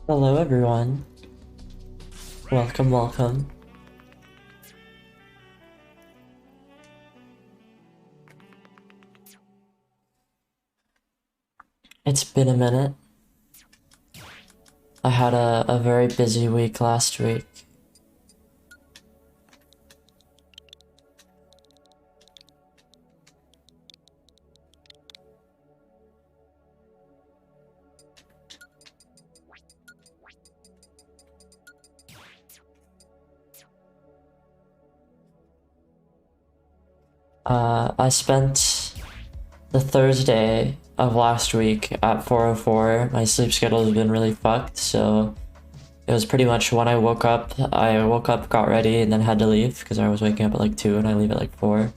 Hello everyone. Welcome, welcome. It's been a minute. I had a very busy week last week. I spent the Thursday of last week at 4:04. My sleep schedule has been really fucked, so it was pretty much when I woke up, got ready, and then had to leave because I was waking up at like 2 and I leave at like 4.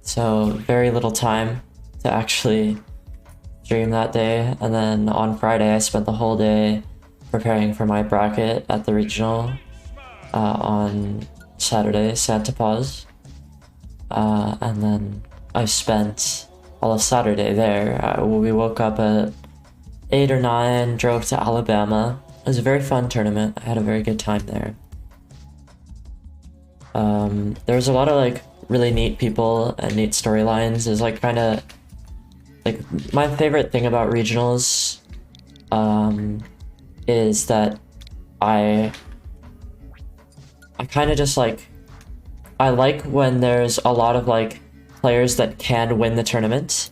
So very little time to actually stream that day. And then on Friday, I spent the whole day preparing for my bracket at the regional. On Saturday, Santa Paz. And then I spent all of Saturday there. We woke up at 8 or 9, drove to Alabama. It was a very fun tournament. I had a very good time there. There was a lot of like really neat people and neat storylines. It was like kind of like my favorite thing about regionals is that I kind of just like I like when there's a lot of like players that can win the tournament,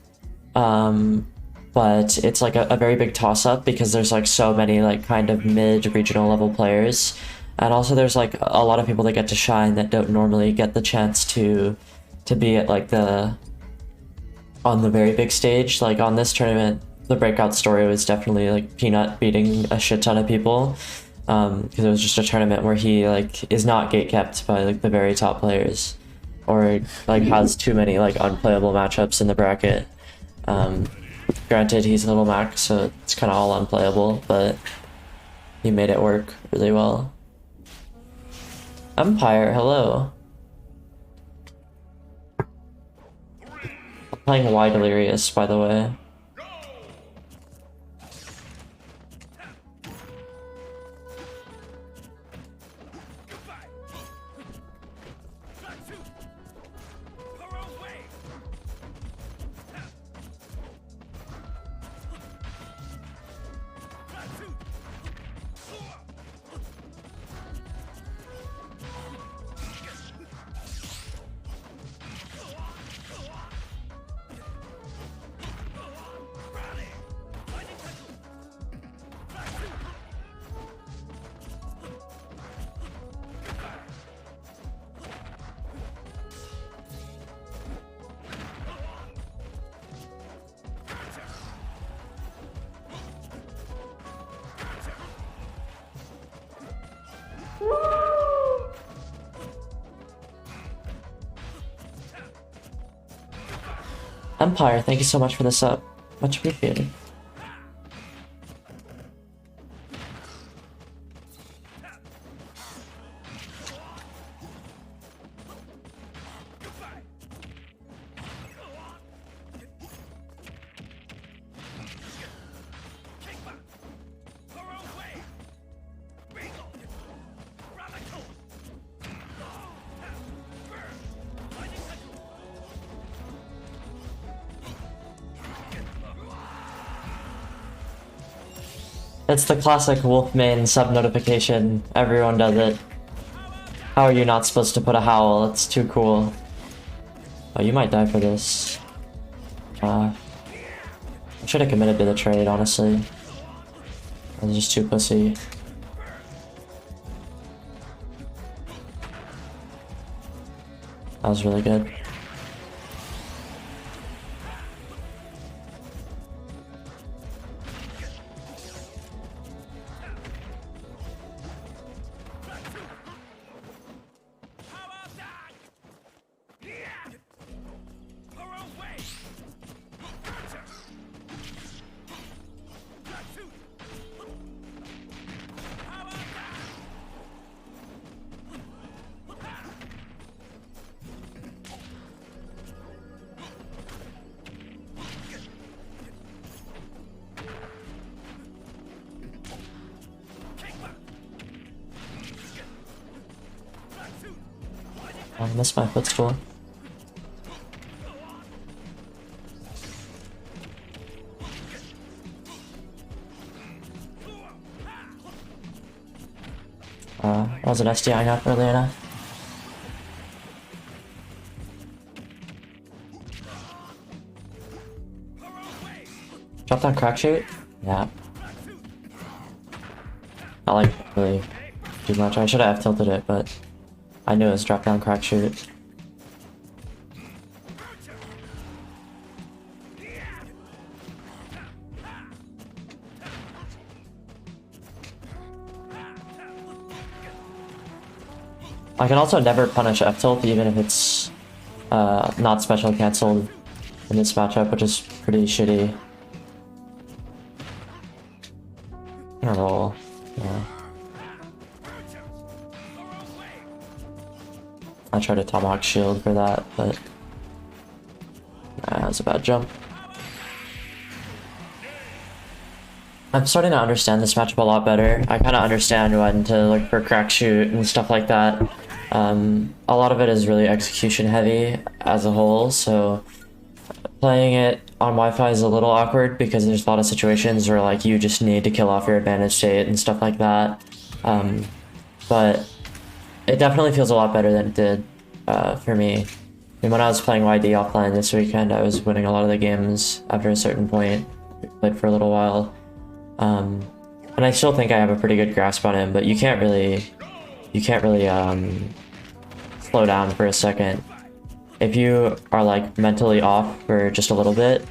but it's like a very big toss-up because there's like so many like kind of mid-regional level players, and also there's like a lot of people that get to shine that don't normally get the chance to be at like on the very big stage. Like on this tournament, the breakout story was definitely like Peanut beating a shit ton of people. Because it was just a tournament where he like is not gatekept by like the very top players, or like has too many like unplayable matchups in the bracket. Granted, he's a little max, so it's kind of all unplayable, but he made it work really well. Empire, hello. I'm playing Y Delirious, by the way. Empire, thank you so much for the sub. Much appreciated. It's the classic Wolfmane sub notification. Everyone does it. How are you not supposed to put a howl? It's too cool. Oh, you might die for this. I should have committed to the trade, honestly. I was just too pussy. That was really good. I missed my footstool. That was an SDI up early enough. Dropped on crack shoot? Yeah. Not like really too much. I should have tilted it, but I knew it was drop down crack shoot. I can also never punish F tilt even if it's not special cancelled in this matchup, which is pretty shitty. I'm gonna roll. Yeah. I tried to tomahawk shield for that, but that was a bad jump. I'm starting to understand this matchup a lot better. I kind of understand when to look for crack shoot and stuff like that. A lot of it is really execution heavy as a whole, so playing it on Wi-Fi is a little awkward because there's a lot of situations where like you just need to kill off your advantage state and stuff like that. But it definitely feels a lot better than it did for me. And when I was playing YD offline this weekend, I was winning a lot of the games after a certain point. Played for a little while. And I still think I have a pretty good grasp on him, but you can't really slow down for a second. If you are like mentally off for just a little bit,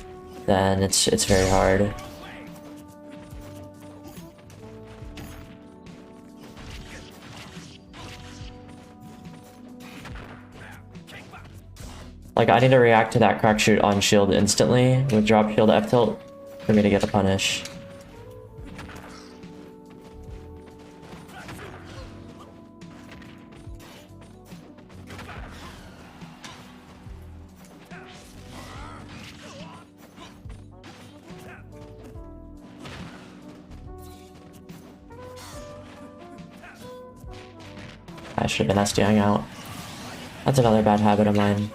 then it's very hard. Like I need to react to that crack shoot on shield instantly with drop shield F tilt for me to get the punish. I should have been SDIing out. That's another bad habit of mine.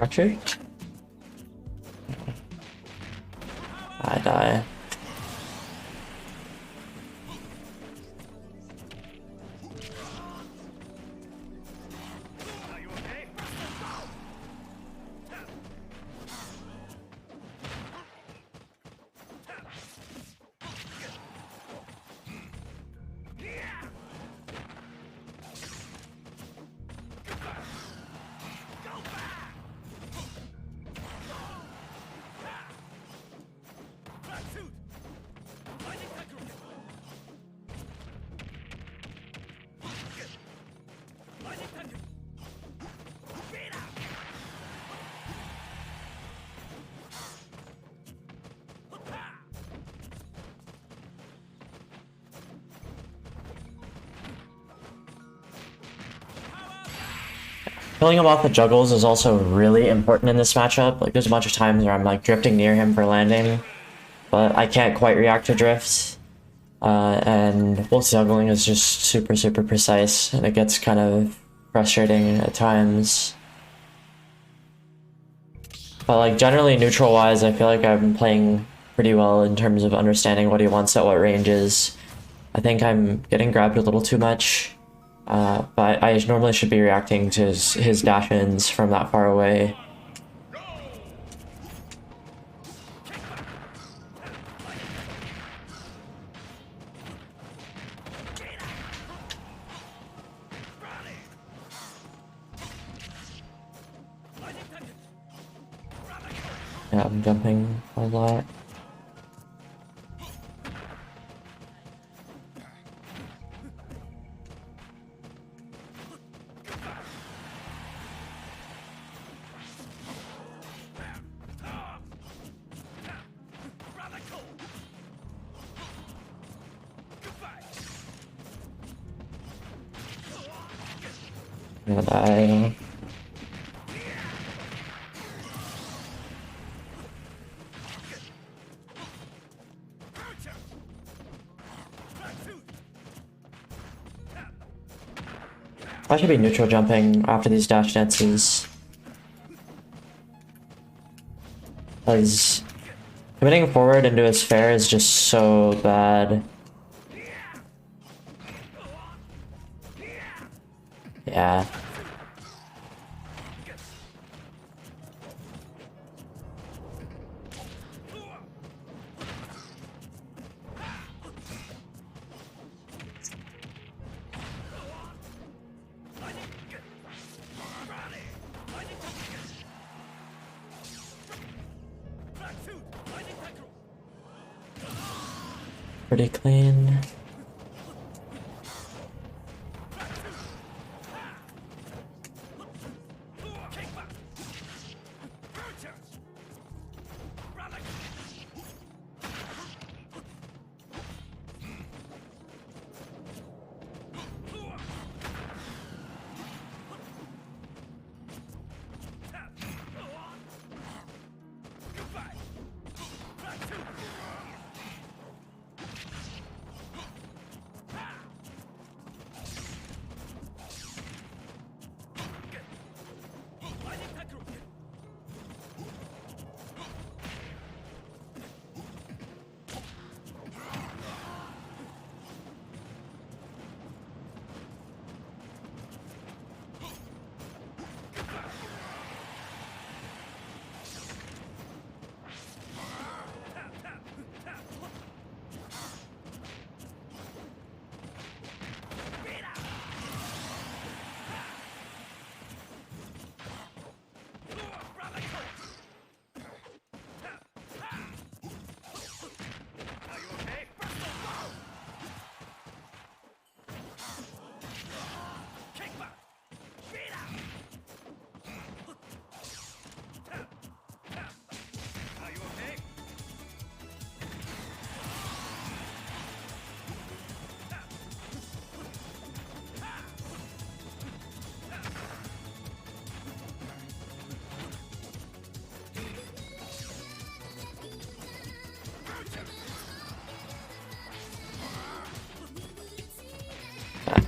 Fracture? I die. Killing him off the juggles is also really important in this matchup. Like, there's a bunch of times where I'm like drifting near him for landing, but I can't quite react to drifts. And Wolf's juggling is just super precise, and it gets kind of frustrating at times. But like generally neutral wise, I feel like I'm playing pretty well in terms of understanding what he wants at what ranges. I think I'm getting grabbed a little too much, but I normally should be reacting to his dash-ins from that far away. Yeah, I'm jumping a lot. And I... I should be neutral jumping after these dash dances. Because committing forward into his fair is just so bad. Yeah. Pretty clean.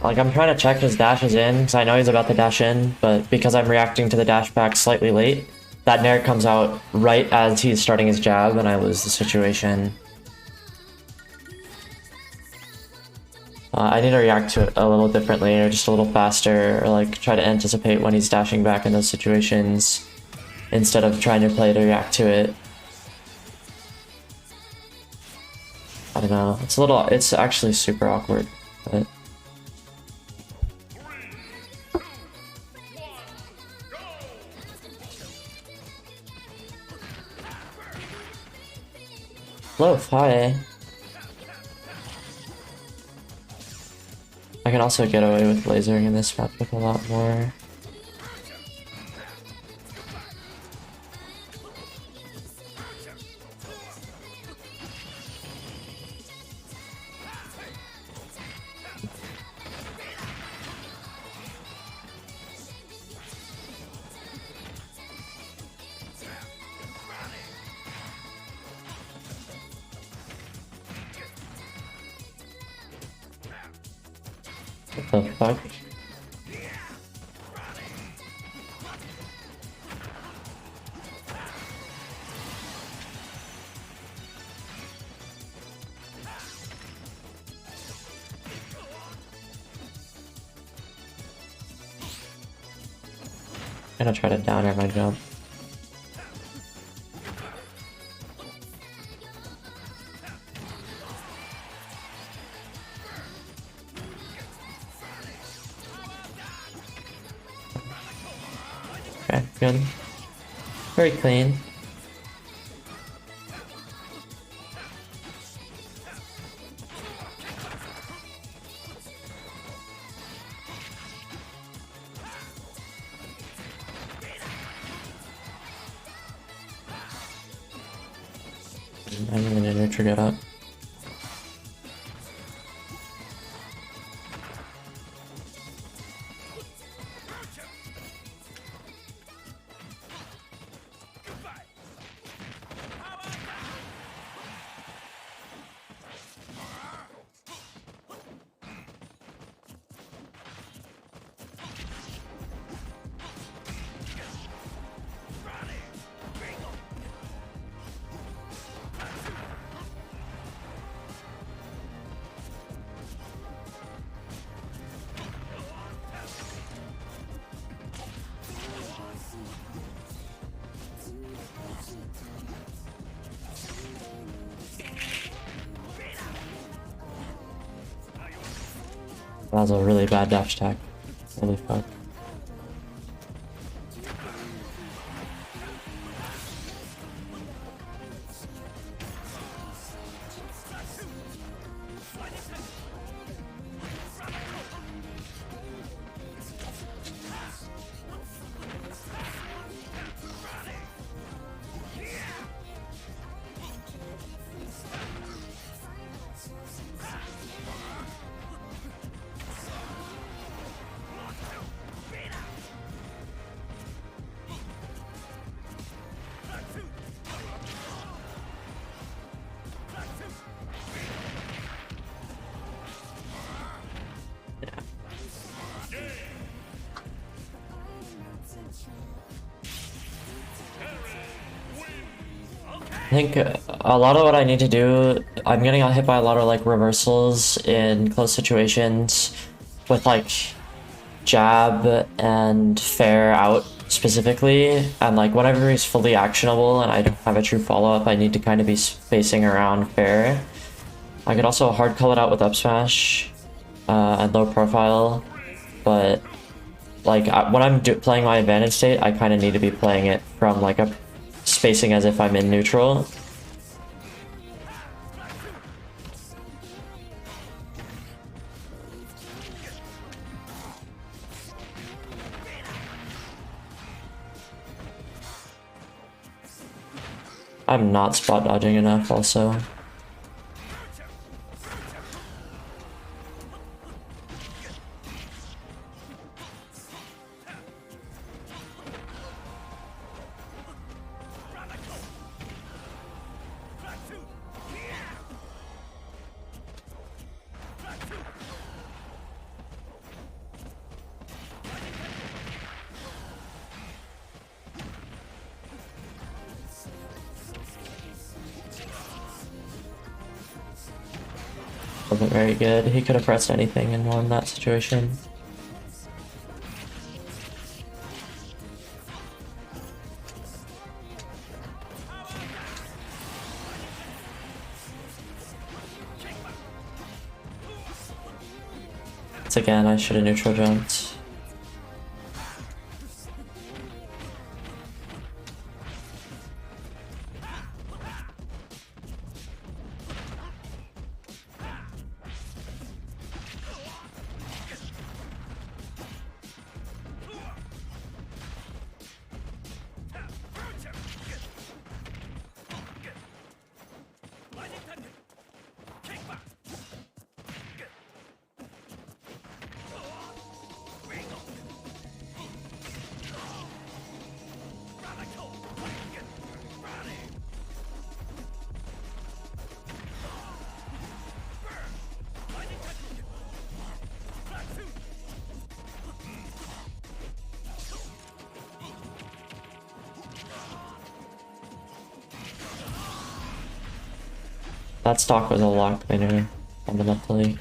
Like, I'm trying to check his dashes in, because I know he's about to dash in, but because I'm reacting to the dash back slightly late, that nair comes out right as he's starting his jab, and I lose the situation. I need to react to it a little differently, or just a little faster, or like try to anticipate when he's dashing back in those situations, instead of trying to play to react to it. I don't know, it's actually super awkward, but... Hello, hi. I can also get away with lasering in this matchup a lot more. What the fuck? gonna try to down air my jump. Okay, good. Very clean. I need to neutral get up. That was a really bad dash attack. Holy fuck. I think a lot of what I need to do, I'm getting hit by a lot of like reversals in close situations with like jab and fair out specifically, and like whenever he's fully actionable and I don't have a true follow-up, I need to kind of be spacing around fair. I could also hard call it out with up smash and low profile, but like when I'm playing my advantage state, I kind of need to be playing it from like a spacing as if I'm in neutral. I'm not spot dodging enough also. Wasn't very good. He could have pressed anything and won that situation. Once again, I should have neutral jumped. That stock was a lot cleaner, fundamentally.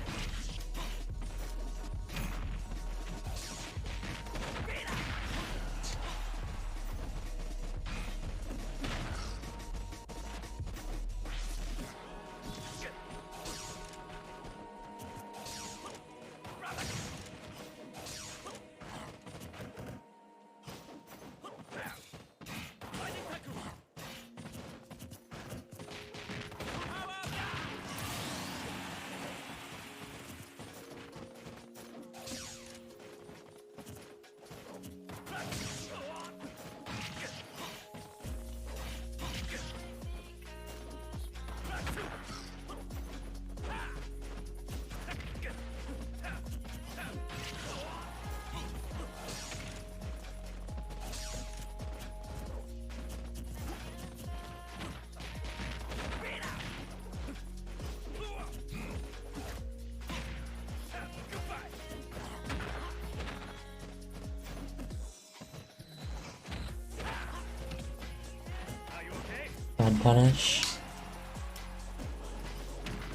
Bad punish.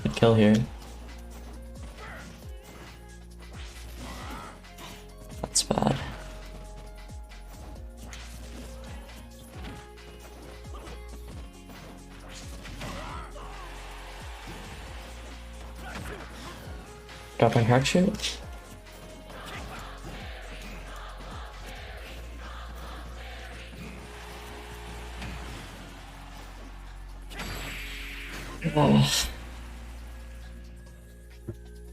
Good kill here. That's bad. Dropping crack shoot.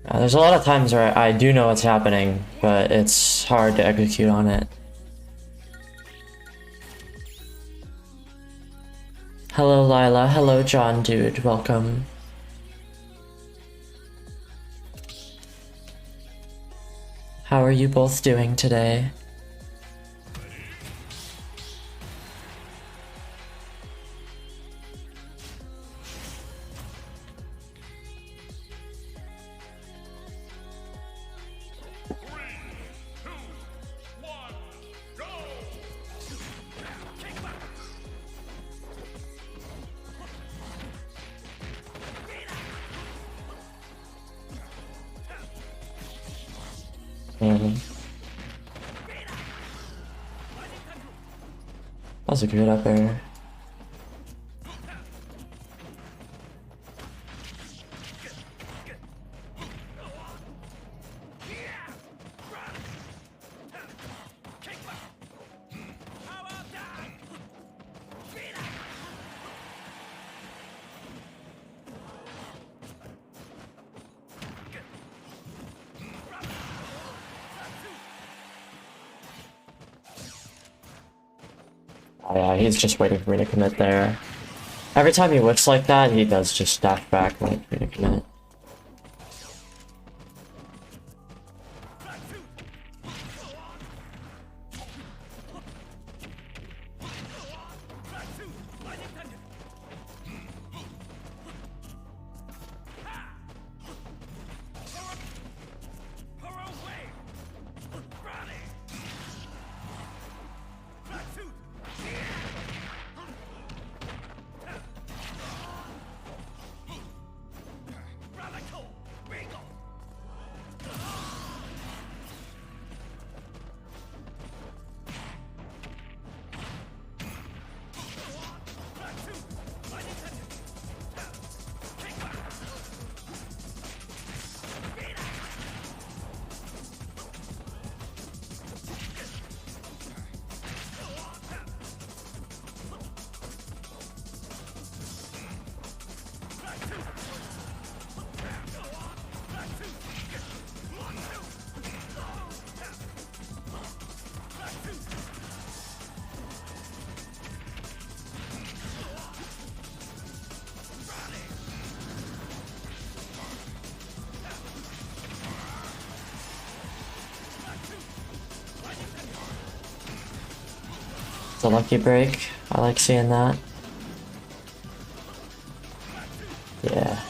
There's a lot of times where I do know what's happening, but it's hard to execute on it. Hello Lila, hello John dude, welcome. How are you both doing today? That was a good up air. Oh, yeah, he's just waiting for me to commit there. Every time he whips like that, he does just dash back and wait for me to commit. It's a lucky break. I like seeing that. Yeah.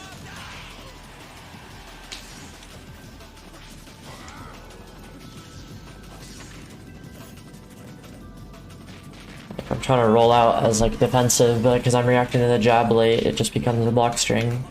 I'm trying to roll out as like defensive, but because I'm reacting to the jab late, it just becomes a block string.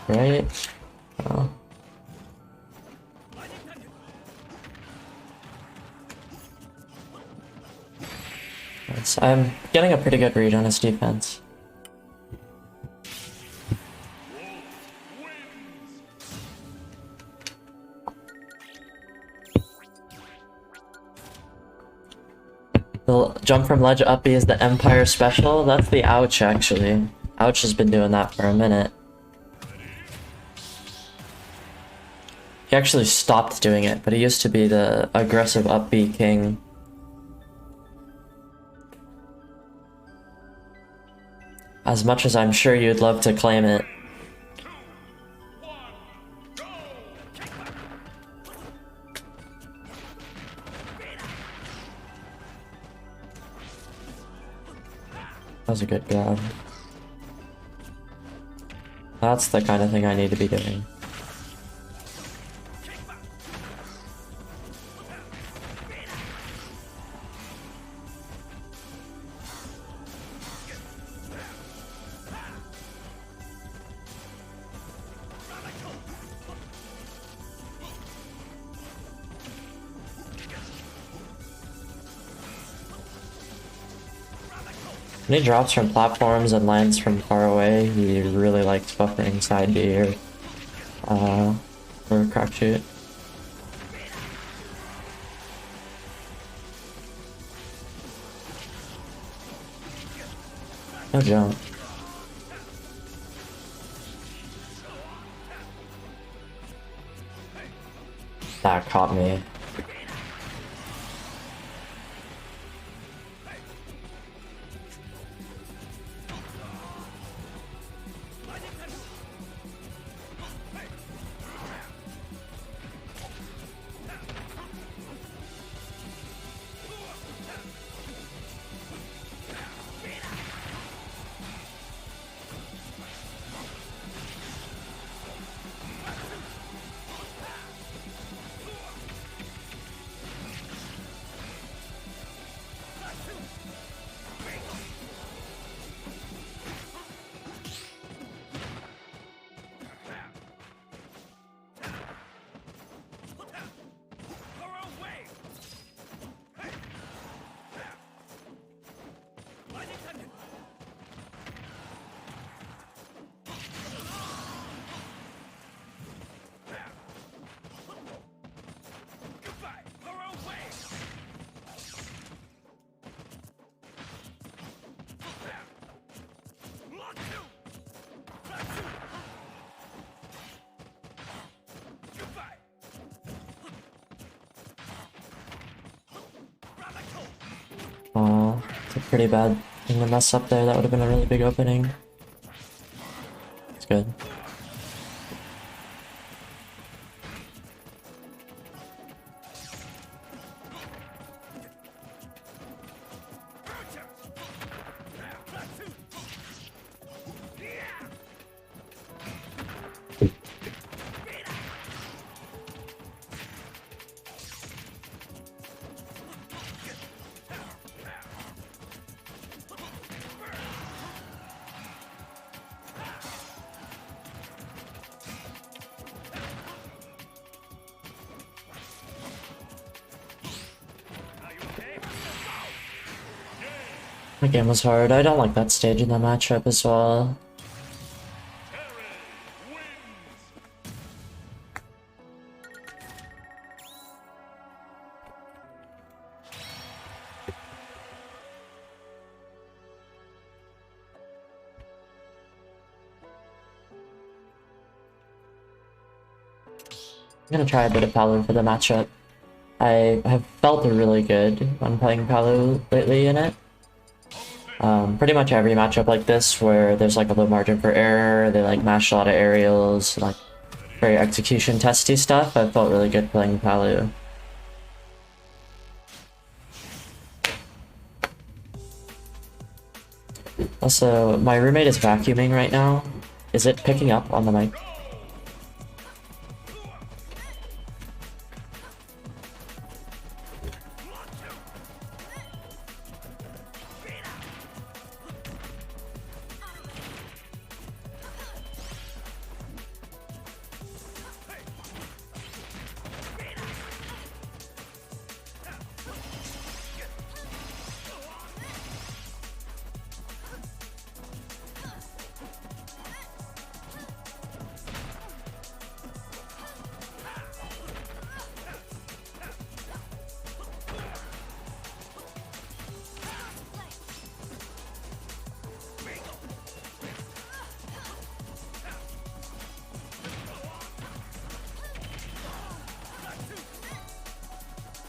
Right? Oh. I'm getting a pretty good read on his defense. The jump from ledge up B is the Empire special. That's the ouch actually. Ouch has been doing that for a minute. He actually stopped doing it, but he used to be the aggressive up B king. As much as I'm sure you'd love to claim it. was a good grab. That's the kind of thing I need to be doing. When he drops from platforms and lands from far away, he really likes buffering side B or crack shoot. No jump. That caught me. Oh, it's a pretty bad thing to mess up there. That would have been a really big opening. It's good. That game was hard. I don't like that stage in the matchup as well. I'm gonna try a bit of Palu for the matchup. I have felt really good when playing Palu lately in it. Pretty much every matchup like this where there's like a low margin for error, they like mash a lot of aerials, like very execution testy stuff, I felt really good playing Palu. Also, my roommate is vacuuming right now. Is it picking up on the mic?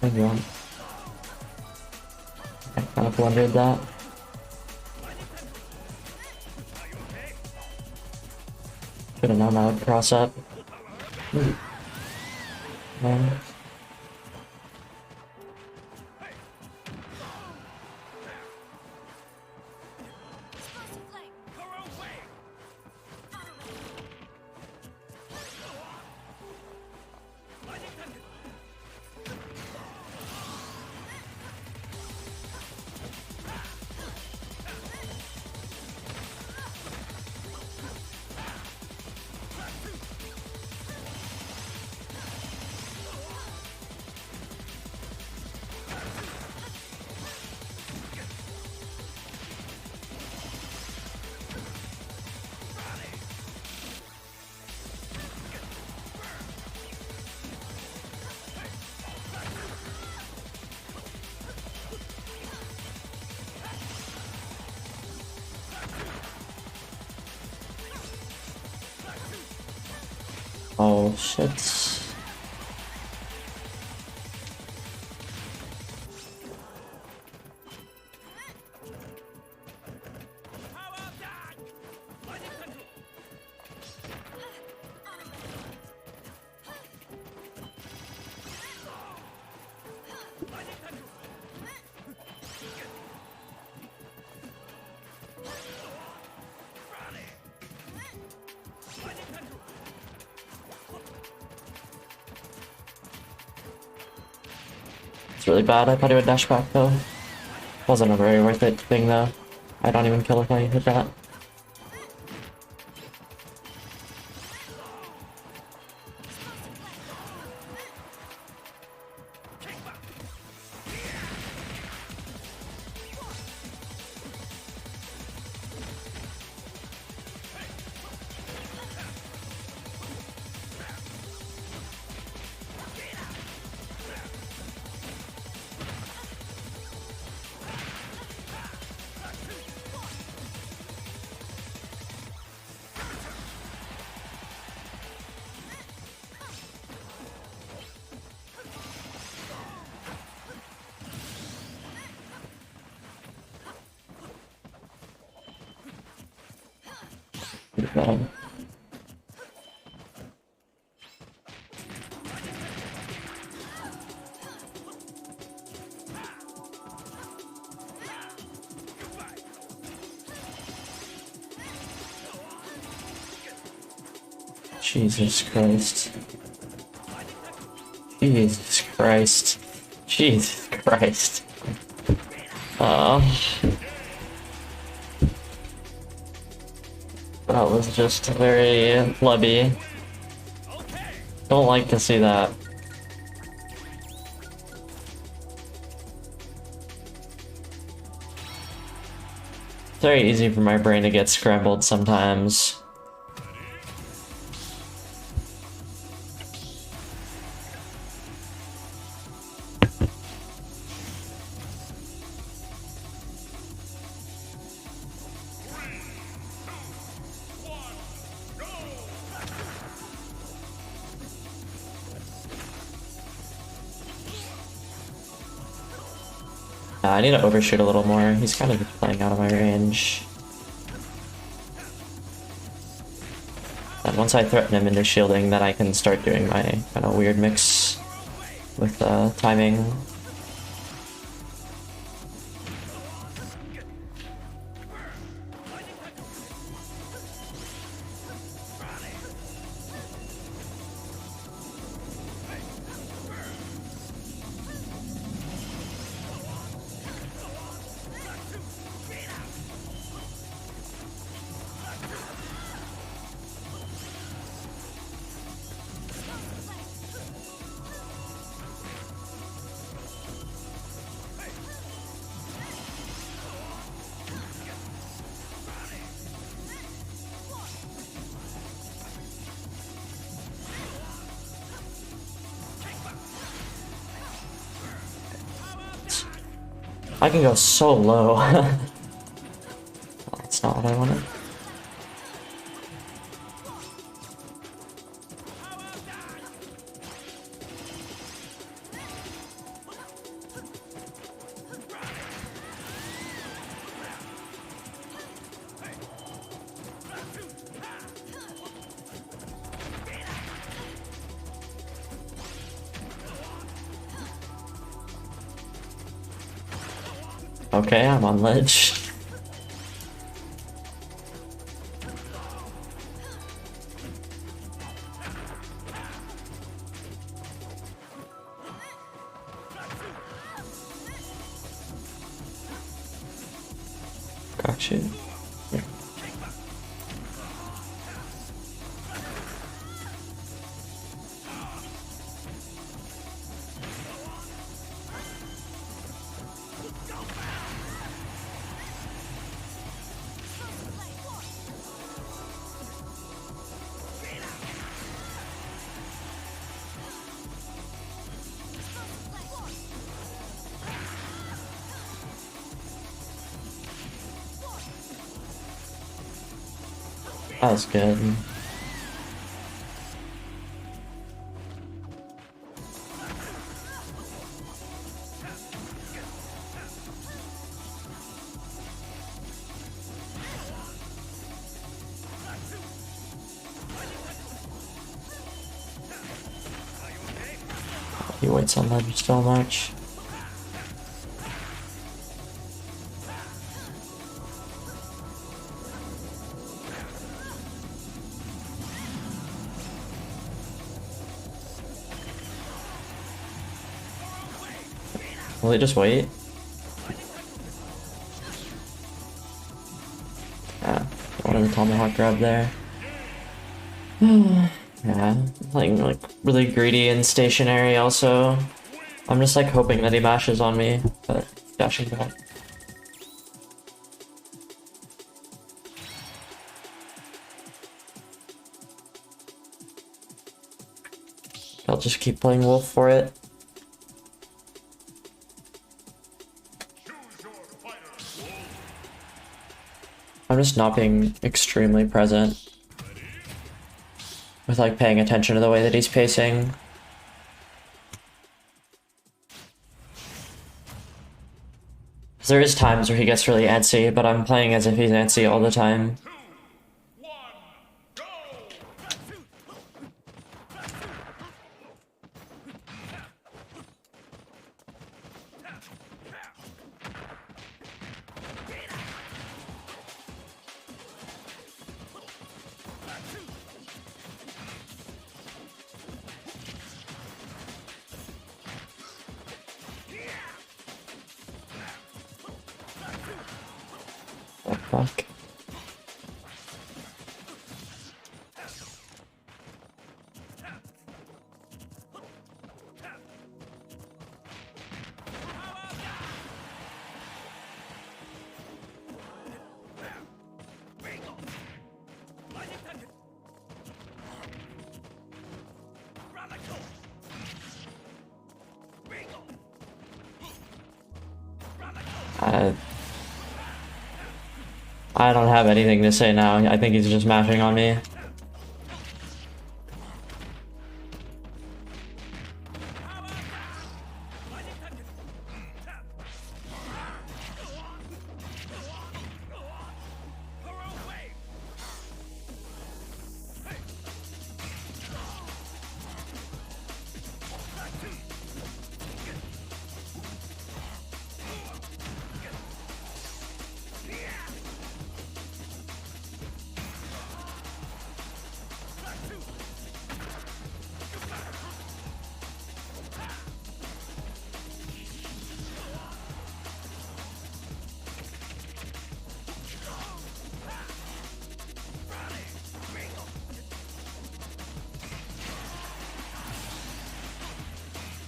Maybe on. I kind of wondered that. Should have known that would cross up. No. Oh shit. It's really bad. I thought he would dash back though. Wasn't a very worth it thing though. I don't even kill if I hit that. Pretty bad. Jesus Christ. Jesus Christ. Jesus Christ. That was just very flubby. Don't like to see that. It's very easy for my brain to get scrambled sometimes. I need to overshoot a little more. He's kind of playing out of my range. And once I threaten him into shielding, then I can start doing my kind of weird mix with timing. I can go so low. That's not what I wanted. Okay, I'm on ledge. Got you. Yeah. That was good. He waits on ledge so much. Will he just wait? Yeah, one of the tomahawk grab there. Yeah, playing like really greedy and stationary also. I'm just like hoping that he mashes on me, but dashing back. I'll just keep playing wolf for it. I'm just not being extremely present with like paying attention to the way that he's pacing. There is times where he gets really antsy, but I'm playing as if he's antsy all the time. Oh, fuck. I don't have anything to say now. I think he's just mashing on me.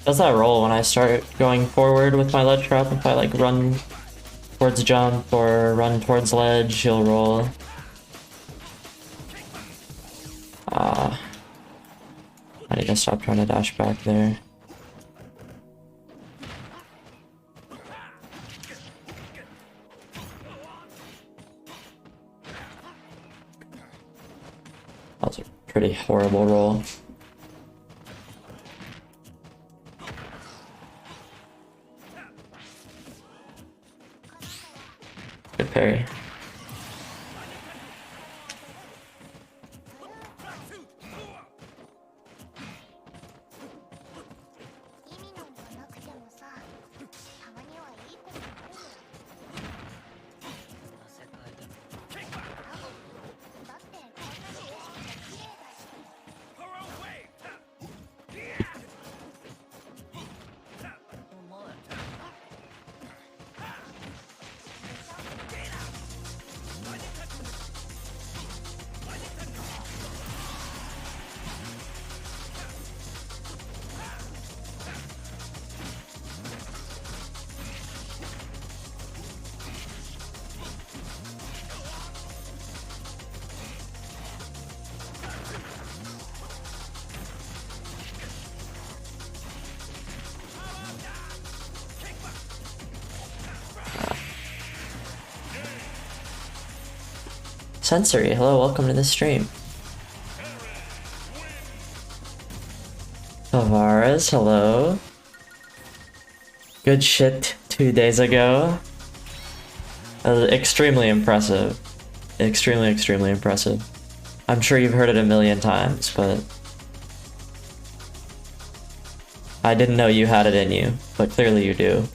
Does that roll when I start going forward with my ledge trap? If I like run towards jump or run towards ledge, he'll roll. I need to stop trying to dash back there. That was a pretty horrible roll. Good parry. Sensory, hello, welcome to the stream. Tavares, hello. Good shit 2 days ago. Extremely impressive. Extremely, extremely impressive. I'm sure you've heard it a million times, but I didn't know you had it in you, but clearly you do.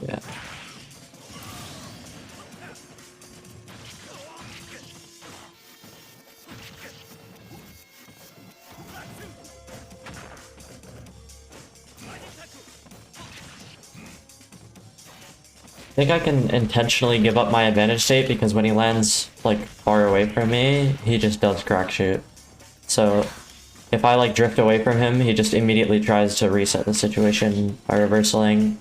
Yeah. I think I can intentionally give up my advantage state because when he lands like far away from me, he just does crack shoot. So if I like drift away from him, he just immediately tries to reset the situation by reversaling.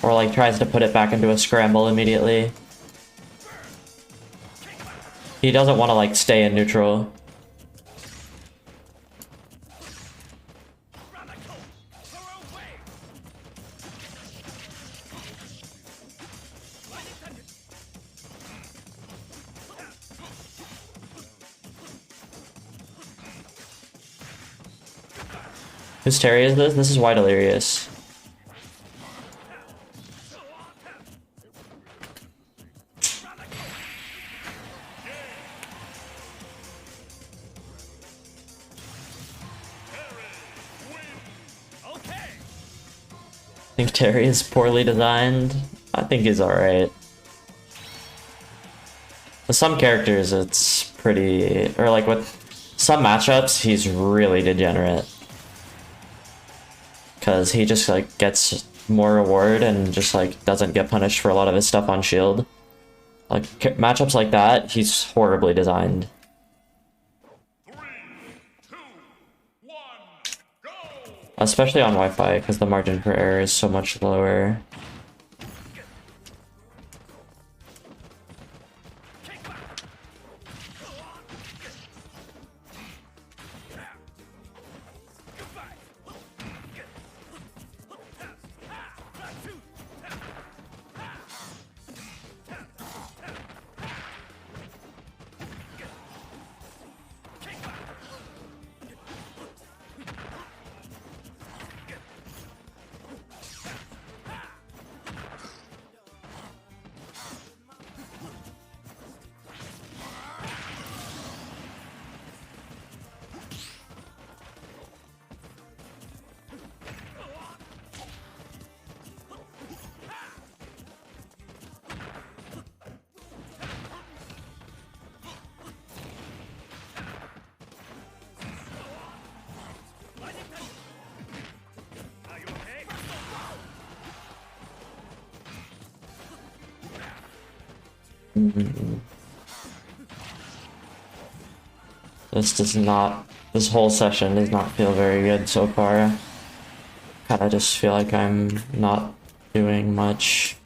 Or like tries to put it back into a scramble immediately. He doesn't want to like stay in neutral. Whose Terry is this? This is White Delirious. I think Terry is poorly designed. I think he's alright. With some characters, it's pretty... Or like with some matchups, he's really degenerate. Because he just like gets more reward and just like doesn't get punished for a lot of his stuff on shield. Like matchups like that, he's horribly designed. 3, 2, 1, go! Especially on Wi-Fi, because the margin for error is so much lower. This whole session does not feel very good so far. Kinda just feel like I'm not doing much.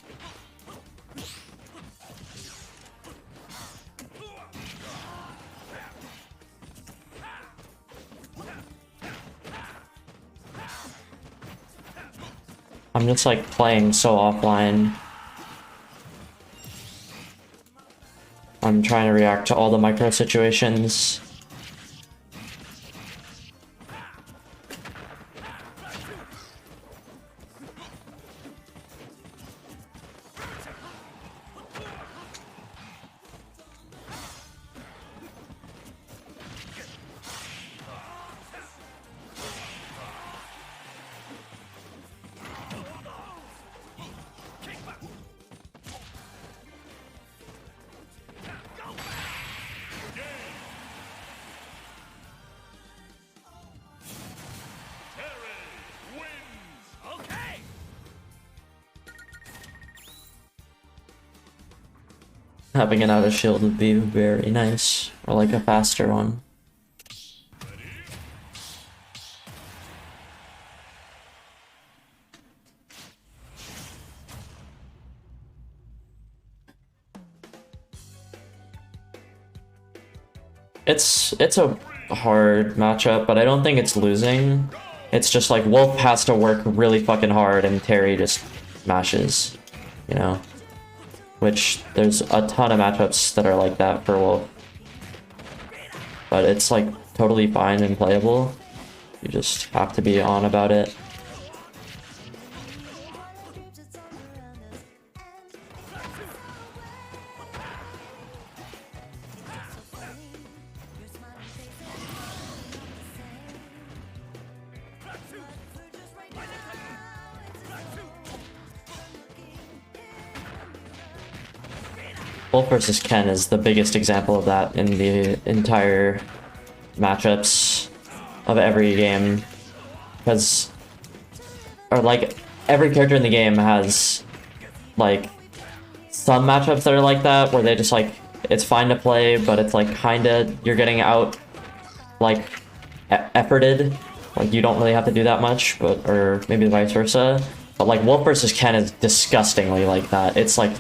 I'm just like playing so offline. I'm trying to react to all the micro situations. Having an outer shield would be very nice, or like a faster one. It's a hard matchup, but I don't think it's losing. It's just like Wolf has to work really fucking hard and Terry just mashes, you know? Which there's a ton of matchups that are like that for Wolf. But it's like totally fine and playable. You just have to be on about it. Wolf versus Ken is the biggest example of that in the entire matchups of every game. Because, or like, every character in the game has, like, some matchups that are like that, where they just, like, it's fine to play, but it's, like, kinda, you're getting out, like, efforted. Like, you don't really have to do that much, but, or maybe vice versa. But, like, Wolf versus Ken is disgustingly like that. It's, like,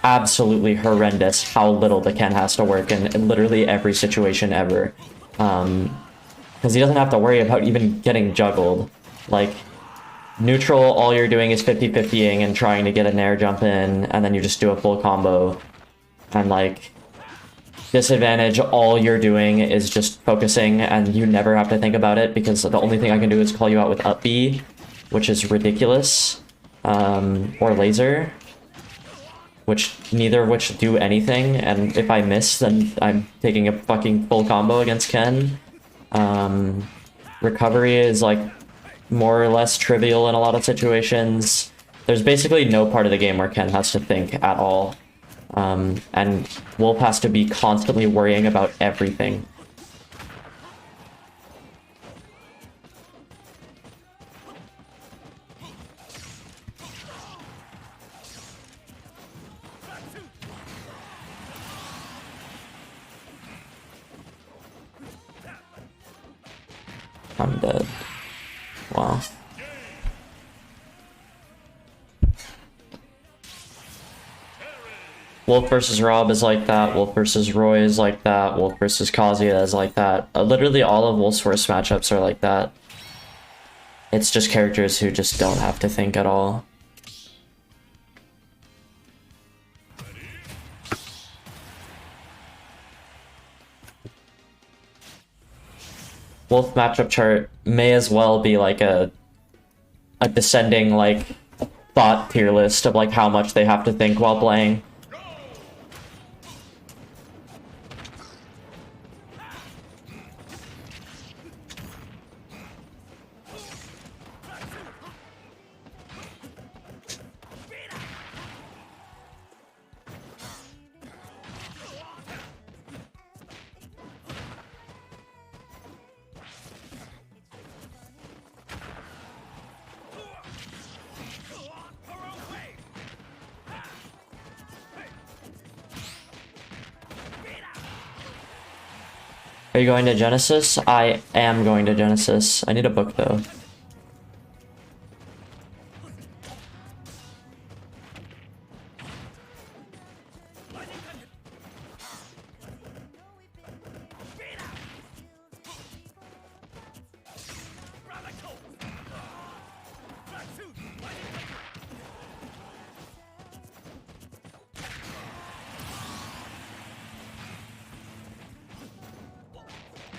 absolutely horrendous how little the Ken has to work in literally every situation ever. Because he doesn't have to worry about even getting juggled. Like, neutral, all you're doing is 50-50ing and trying to get an air jump in, and then you just do a full combo. And like, disadvantage, all you're doing is just focusing, and you never have to think about it, because the only thing I can do is call you out with up B, which is ridiculous. Or laser. Neither of which do anything, and if I miss, then I'm taking a fucking full combo against Ken. Recovery is like more or less trivial in a lot of situations. There's basically no part of the game where Ken has to think at all. And Wolf has to be constantly worrying about everything. I'm dead. Wow. Wolf versus Rob is like that. Wolf versus Roy is like that. Wolf versus Kazuya is like that. Literally all of Wolf's worst matchups are like that. It's just characters who just don't have to think at all. Wolf matchup chart may as well be like a descending like thought tier list of like how much they have to think while playing. Are you going to Genesis? I am going to Genesis. I need a book though.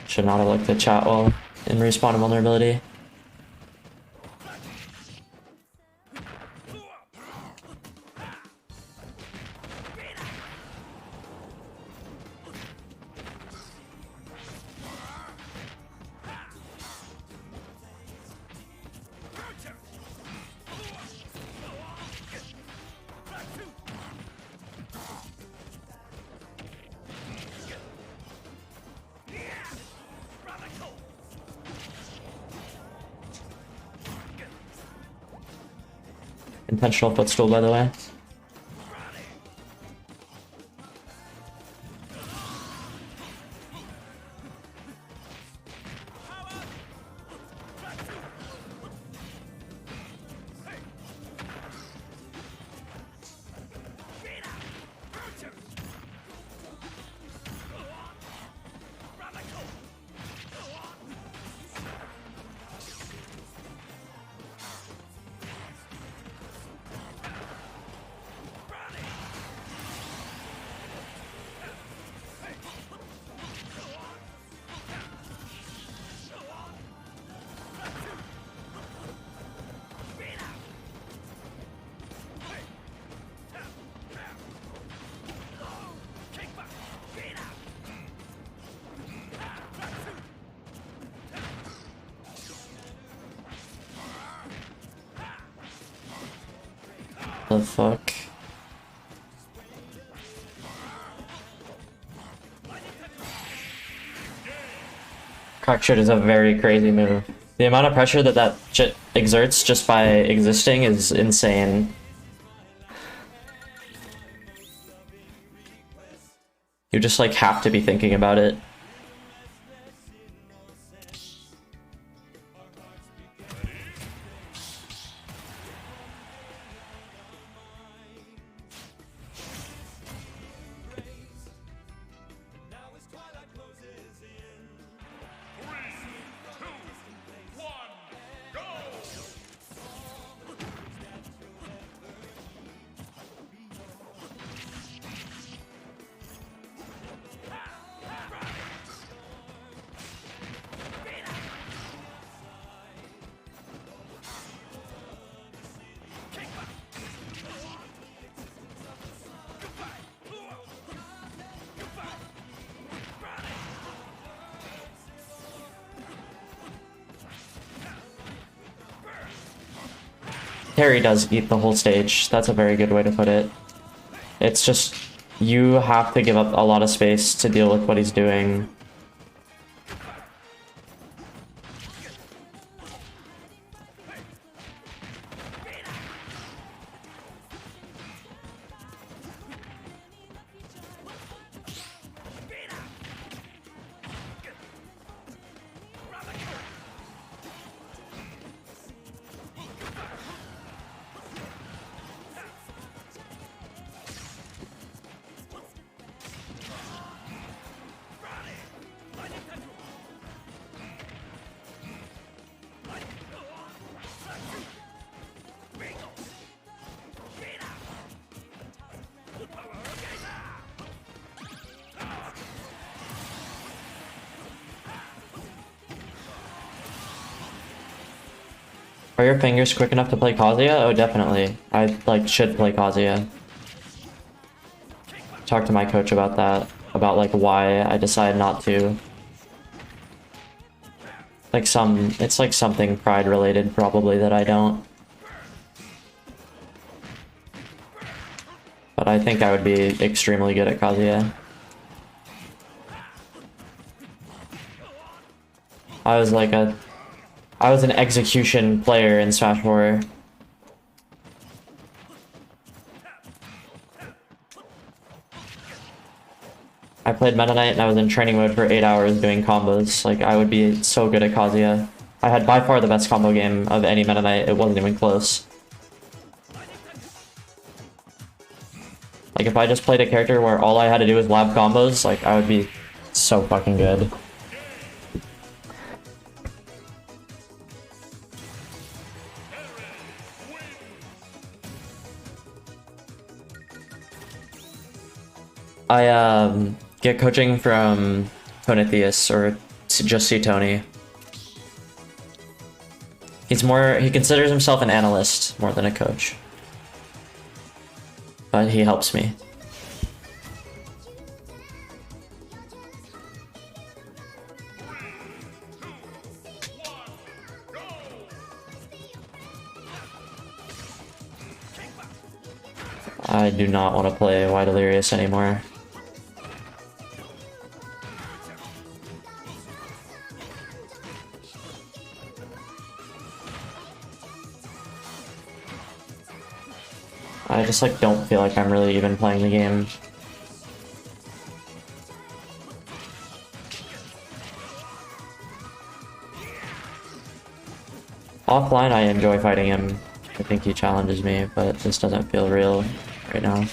Should not have looked at chat while in respawn and vulnerability. Intentional footstool, by the way. The fuck? Crack shit is a very crazy move. The amount of pressure that that shit exerts just by existing is insane. You just like have to be thinking about it. Terry does eat the whole stage. That's a very good way to put it. It's just, you have to give up a lot of space to deal with what he's doing. Are your fingers quick enough to play Kazuya? Oh, definitely. I like should play Kazuya. Talk to my coach about that, about like why I decided not to. Like it's like something pride related probably that I don't. But I think I would be extremely good at Kazuya. I was an execution player in Smash 4. I played Meta Knight and I was in training mode for 8 hours doing combos. Like, I would be so good at Kazuya. I had by far the best combo game of any Meta Knight. It wasn't even close. Like, if I just played a character where all I had to do was lab combos, like, I would be so fucking good. I get coaching from Tonithius or just see Tony. He considers himself an analyst more than a coach. But he helps me. I do not want to play Why Delirious anymore. I just like don't feel like I'm really even playing the game. Offline I enjoy fighting him. I think he challenges me, but it just doesn't feel real right now.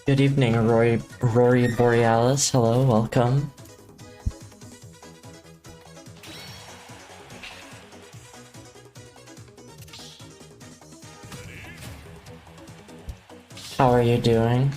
Good evening, Rory Borealis. Hello, welcome. How are you doing?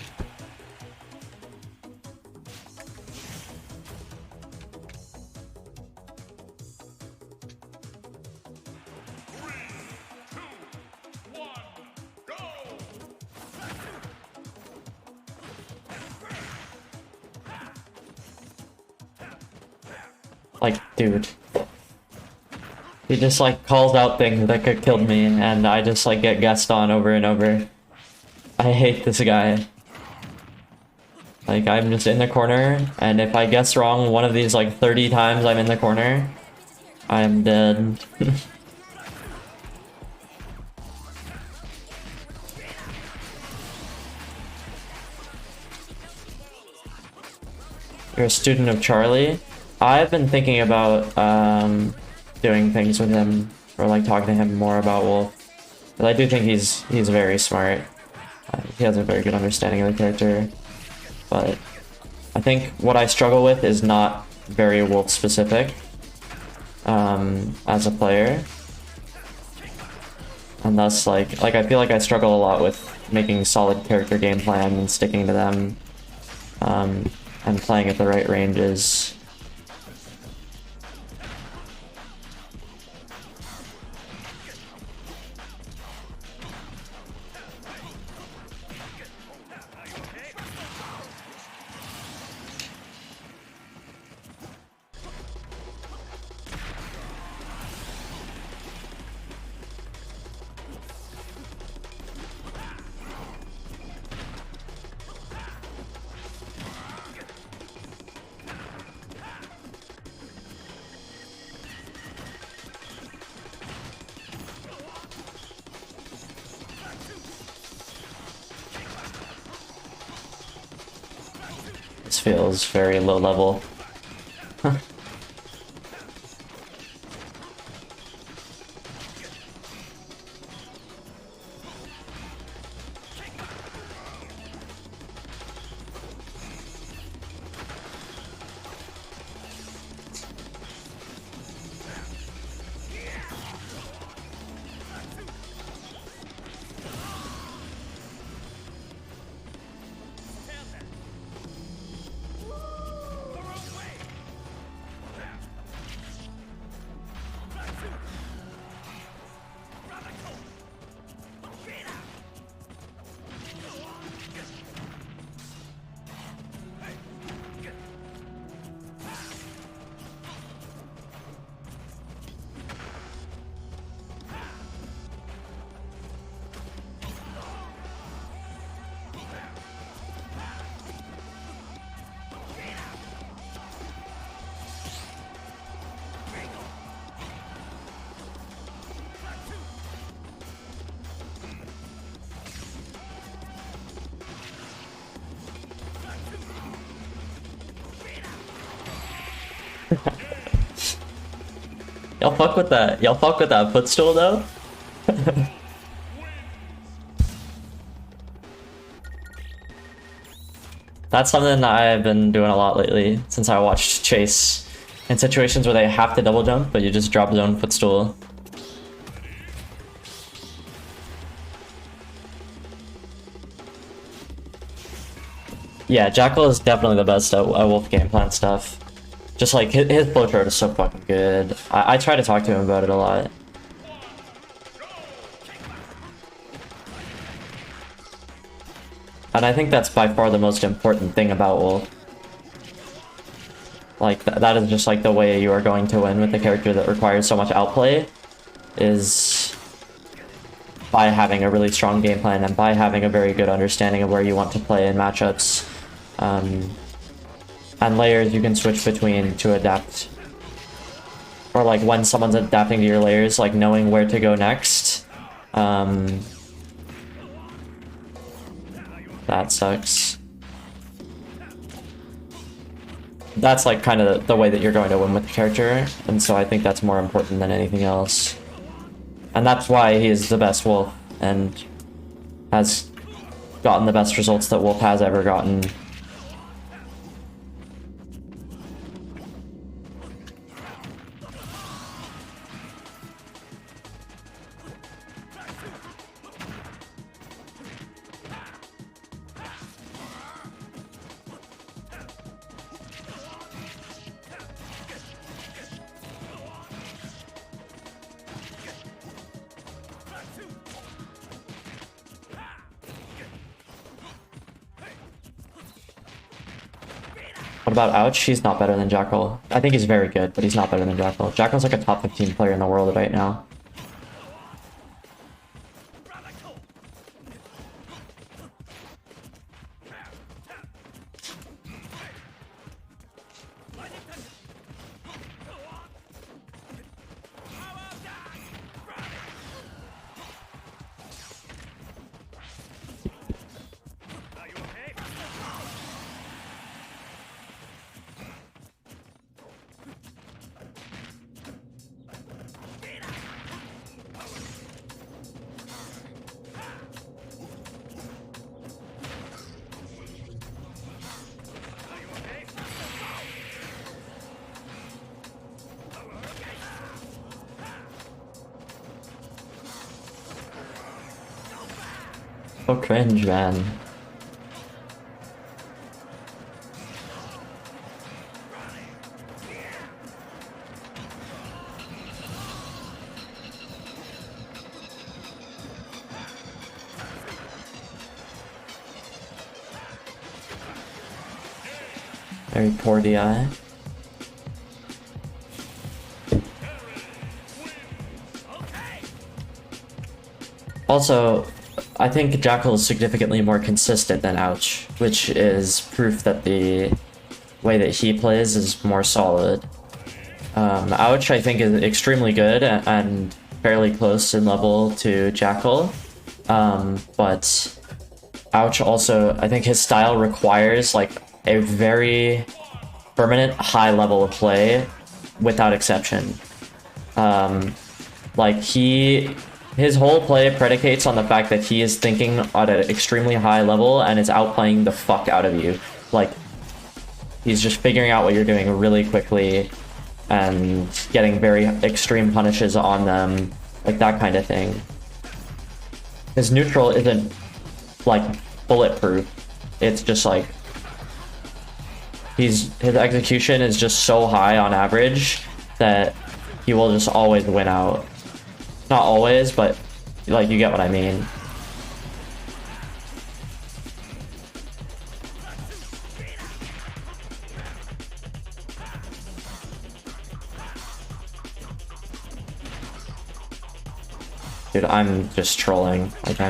Like, dude. He just like calls out things that could kill me, and I just like get guessed on over and over. I hate this guy. Like, I'm just in the corner, and if I guess wrong one of these like 30 times I'm in the corner, I'm dead. You're a student of Charlie? I've been thinking about doing things with him, or like talking to him more about Wolf. But I do think he's very smart. He has a very good understanding of the character. But I think what I struggle with is not very Wolf specific as a player. And thus like I feel like I struggle a lot with making solid character game plan and sticking to them. and playing at the right ranges. This feels very low level. Y'all fuck with that. Y'all fuck with that footstool though? That's something that I've been doing a lot lately since I watched Chase. In situations where they have to double jump, but you just drop zone footstool. Yeah, Jackal is definitely the best at Wolf game plan stuff. Just like his flowchart is so fucking good. I try to talk to him about it a lot. And I think that's by far the most important thing about Wolf. Like, that is just like the way you are going to win with a character that requires so much outplay, is by having a really strong game plan and by having a very good understanding of where you want to play in matchups. And layers you can switch between to adapt. Or like when someone's adapting to your layers, like knowing where to go next. That sucks. That's like kind of the way that you're going to win with the character, and so I think that's more important than anything else. And that's why he is the best Wolf, and has gotten the best results that Wolf has ever gotten. What about Ouch? He's not better than Jackal. I think he's very good, but he's not better than Jackal. Jackal's like a top 15 player in the world right now. So cringe, man. Very poor DI. Also, I think Jackal is significantly more consistent than Ouch, which is proof that the way that he plays is more solid. Ouch, I think, is extremely good and fairly close in level to Jackal, but Ouch also, I think his style requires like a very permanent high level of play without exception. Like his whole play predicates on the fact that he is thinking at an extremely high level and is outplaying the fuck out of you. Like, he's just figuring out what you're doing really quickly and getting very extreme punishes on them, like that kind of thing. His neutral isn't like bulletproof. It's just like his execution is just so high on average that he will just always win out. Not always, but like you get what I mean. Dude, I'm just trolling. Like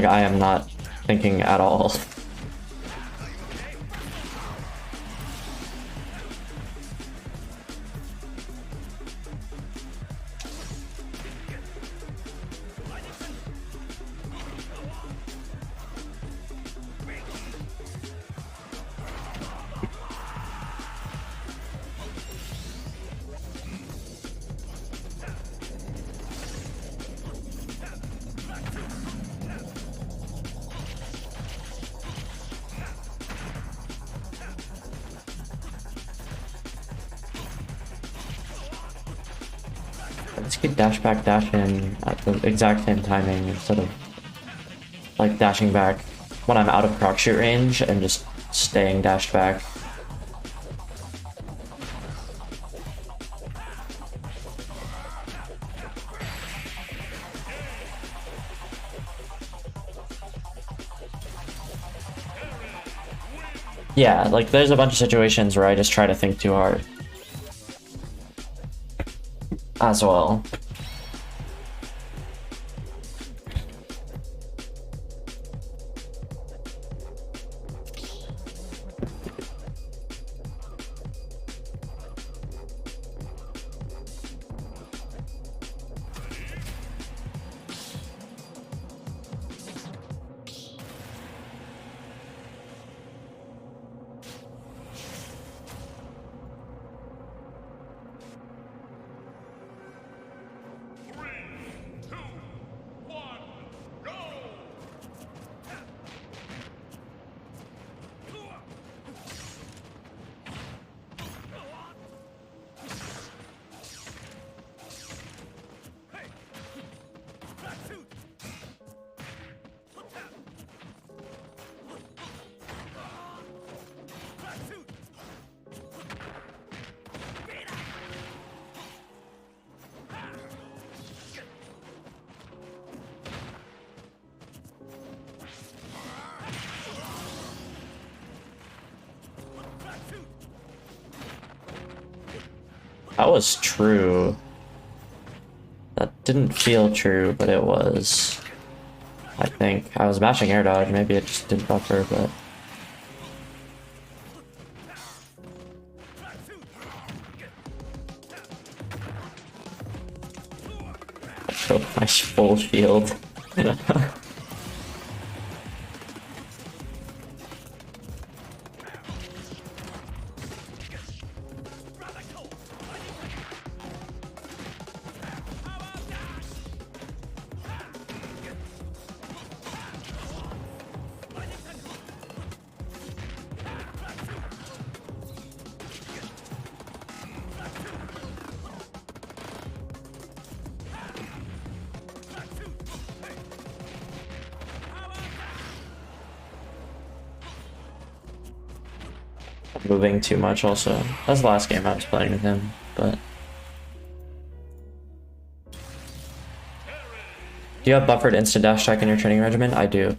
I am not thinking at all. Let's get dash back, dash in at the exact same timing instead of like dashing back when I'm out of proc shoot range and just staying dashed back. Yeah, like there's a bunch of situations where I just try to think too hard. As well. That was true. That didn't feel true, but it was. I think. I was mashing air dodge, maybe it just didn't buffer, but... So nice full shield. Moving too much also. That's the last game I was playing with him, but... Do you have buffered instant dash attack in your training regimen? I do.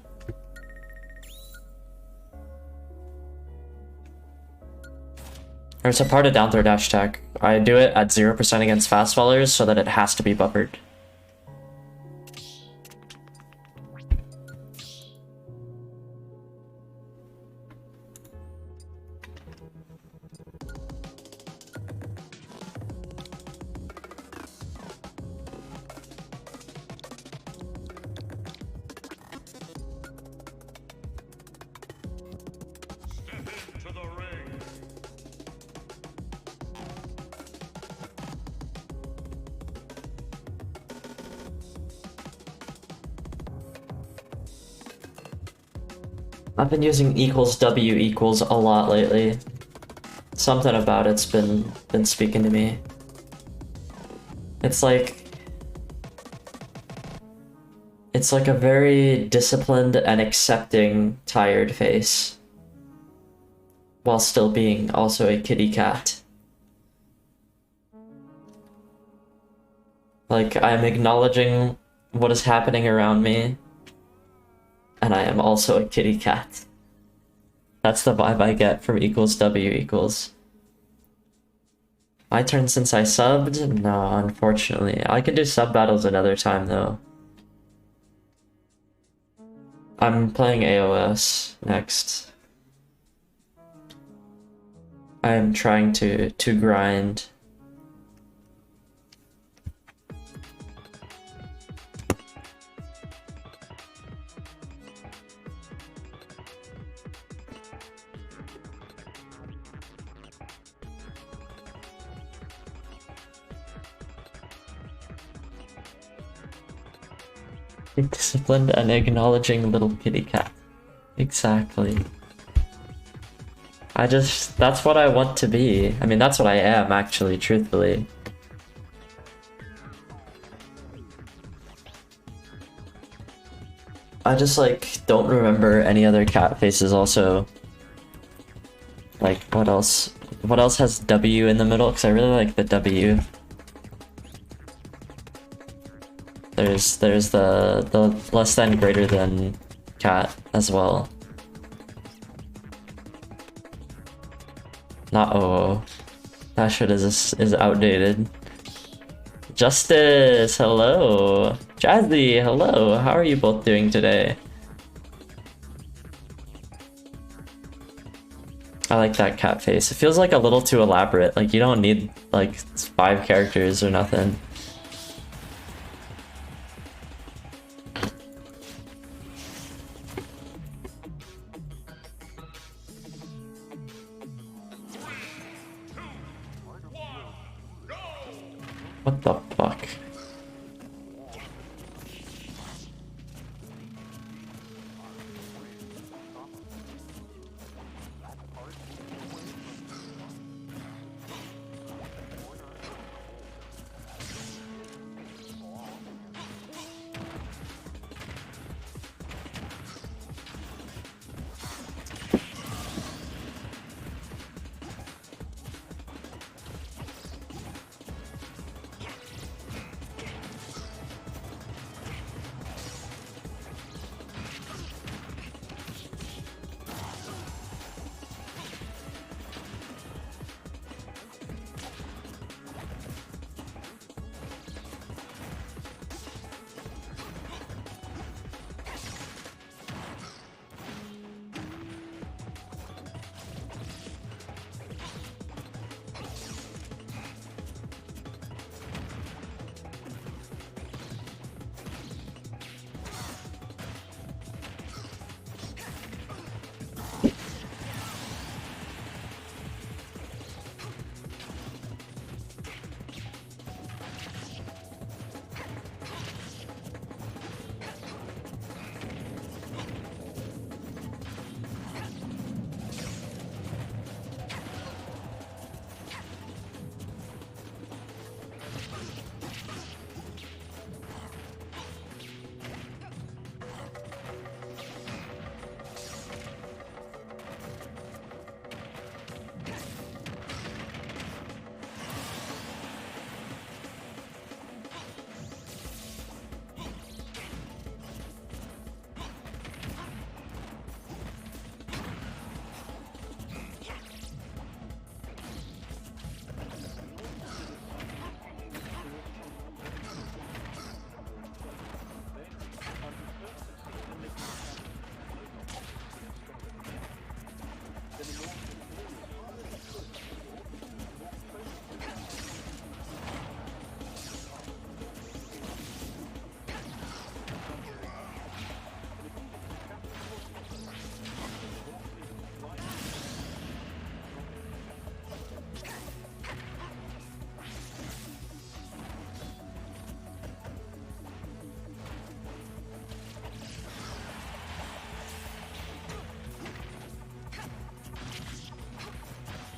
There's a part of down throw dash attack. I do it at 0% against fast fallers so that it has to be buffered. Into the ring. I've been using equals W equals a lot lately. Something about it's been speaking to me. It's like a very disciplined and accepting tired face, while still being also a kitty cat. Like, I'm acknowledging what is happening around me, and I am also a kitty cat. That's the vibe I get from equals W equals. My turn since I subbed? No, unfortunately. I can do sub battles another time though. I'm playing AOS next. I am trying to grind. Disciplined and acknowledging little kitty cat. Exactly. That's what I want to be. I mean, that's what I am, actually, truthfully. I just, like, don't remember any other cat faces also. Like, what else? What else has W in the middle? Because I really like the W. There's the less than greater than cat as well. Not OO. That shit is outdated. Justice, hello. Jazzy, hello. How are you both doing today? I like that cat face. It feels like a little too elaborate. Like, you don't need like 5 characters or nothing. What the fuck?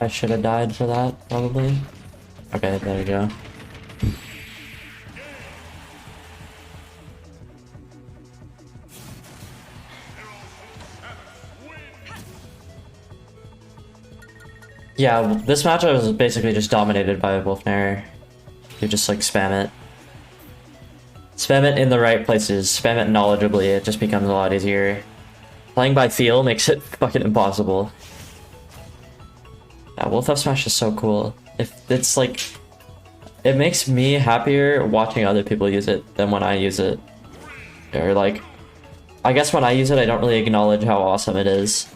I should have died for that, probably. Okay, there we go. Yeah, this matchup was basically just dominated by Wolfnare. You just like spam it. Spam it in the right places, spam it knowledgeably, it just becomes a lot easier. Playing by feel makes it fucking impossible. Yeah, Wolf F Smash is so cool. If it's like, it makes me happier watching other people use it than when I use it. Or like, I guess when I use it, I don't really acknowledge how awesome it is.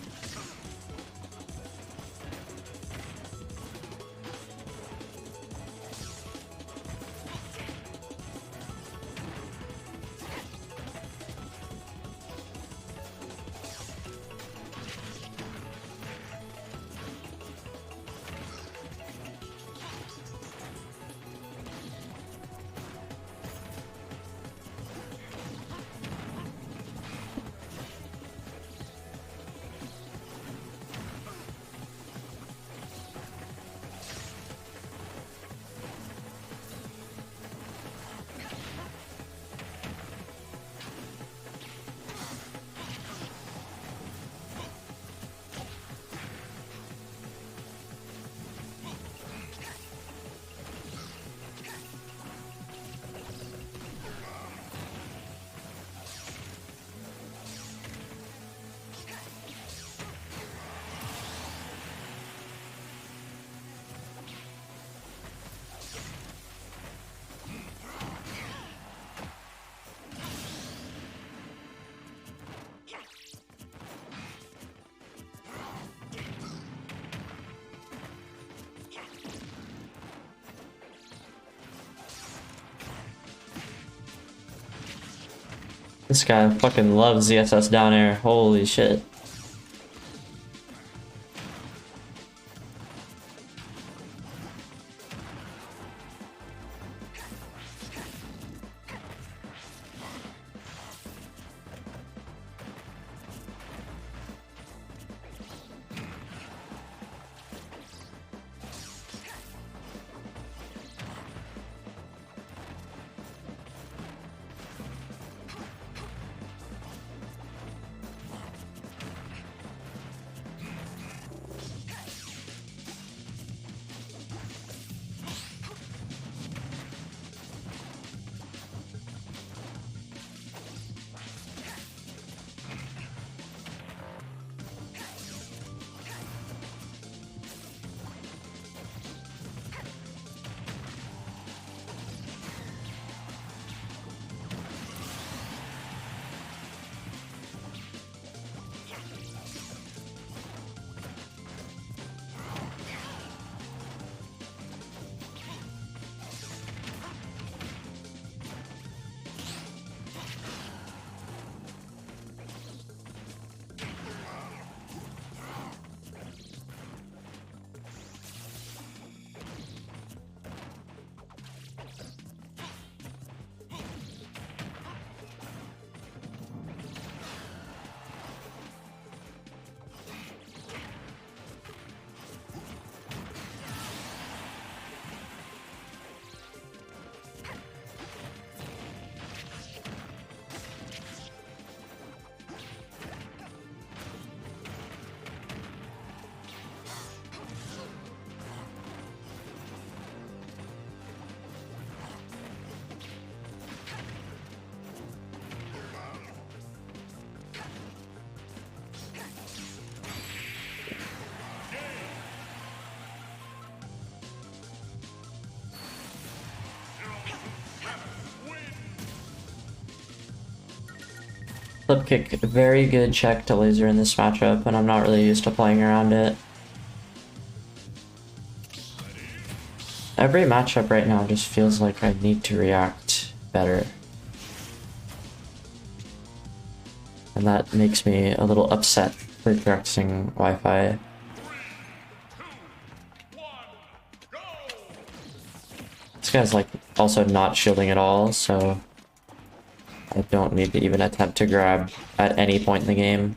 This guy fucking loves ZSS down air, holy shit. Flip kick, very good check to laser in this matchup, and I'm not really used to playing around it. Every matchup right now just feels like I need to react better. And that makes me a little upset for practicing Wi-Fi. This guy's like also not shielding at all, so I don't need to even attempt to grab at any point in the game.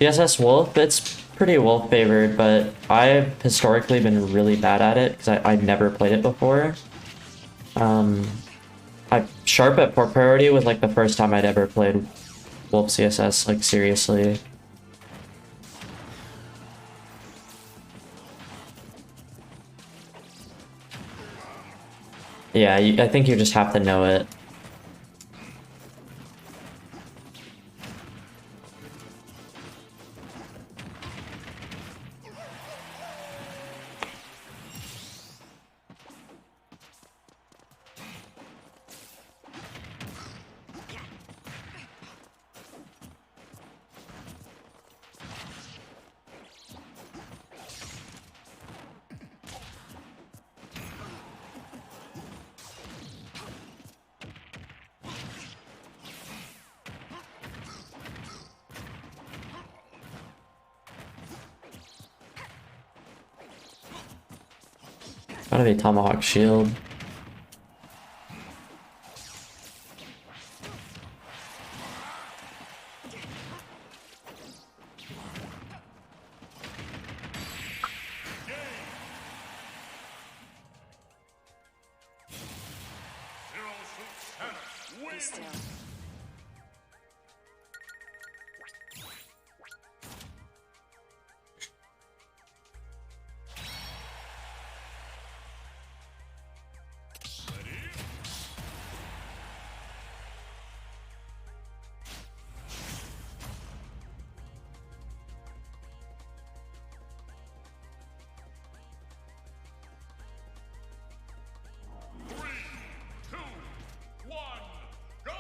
CSS Wolf, it's pretty Wolf favored, but I've historically been really bad at it because I never played it before. I Sharp at Port Priority was like the first time I'd ever played Wolf CSS, like seriously. Yeah, I think you just have to know it. Gotta be Tomahawk Shield. Zero Suit Be wins. still. Three, two, one, go!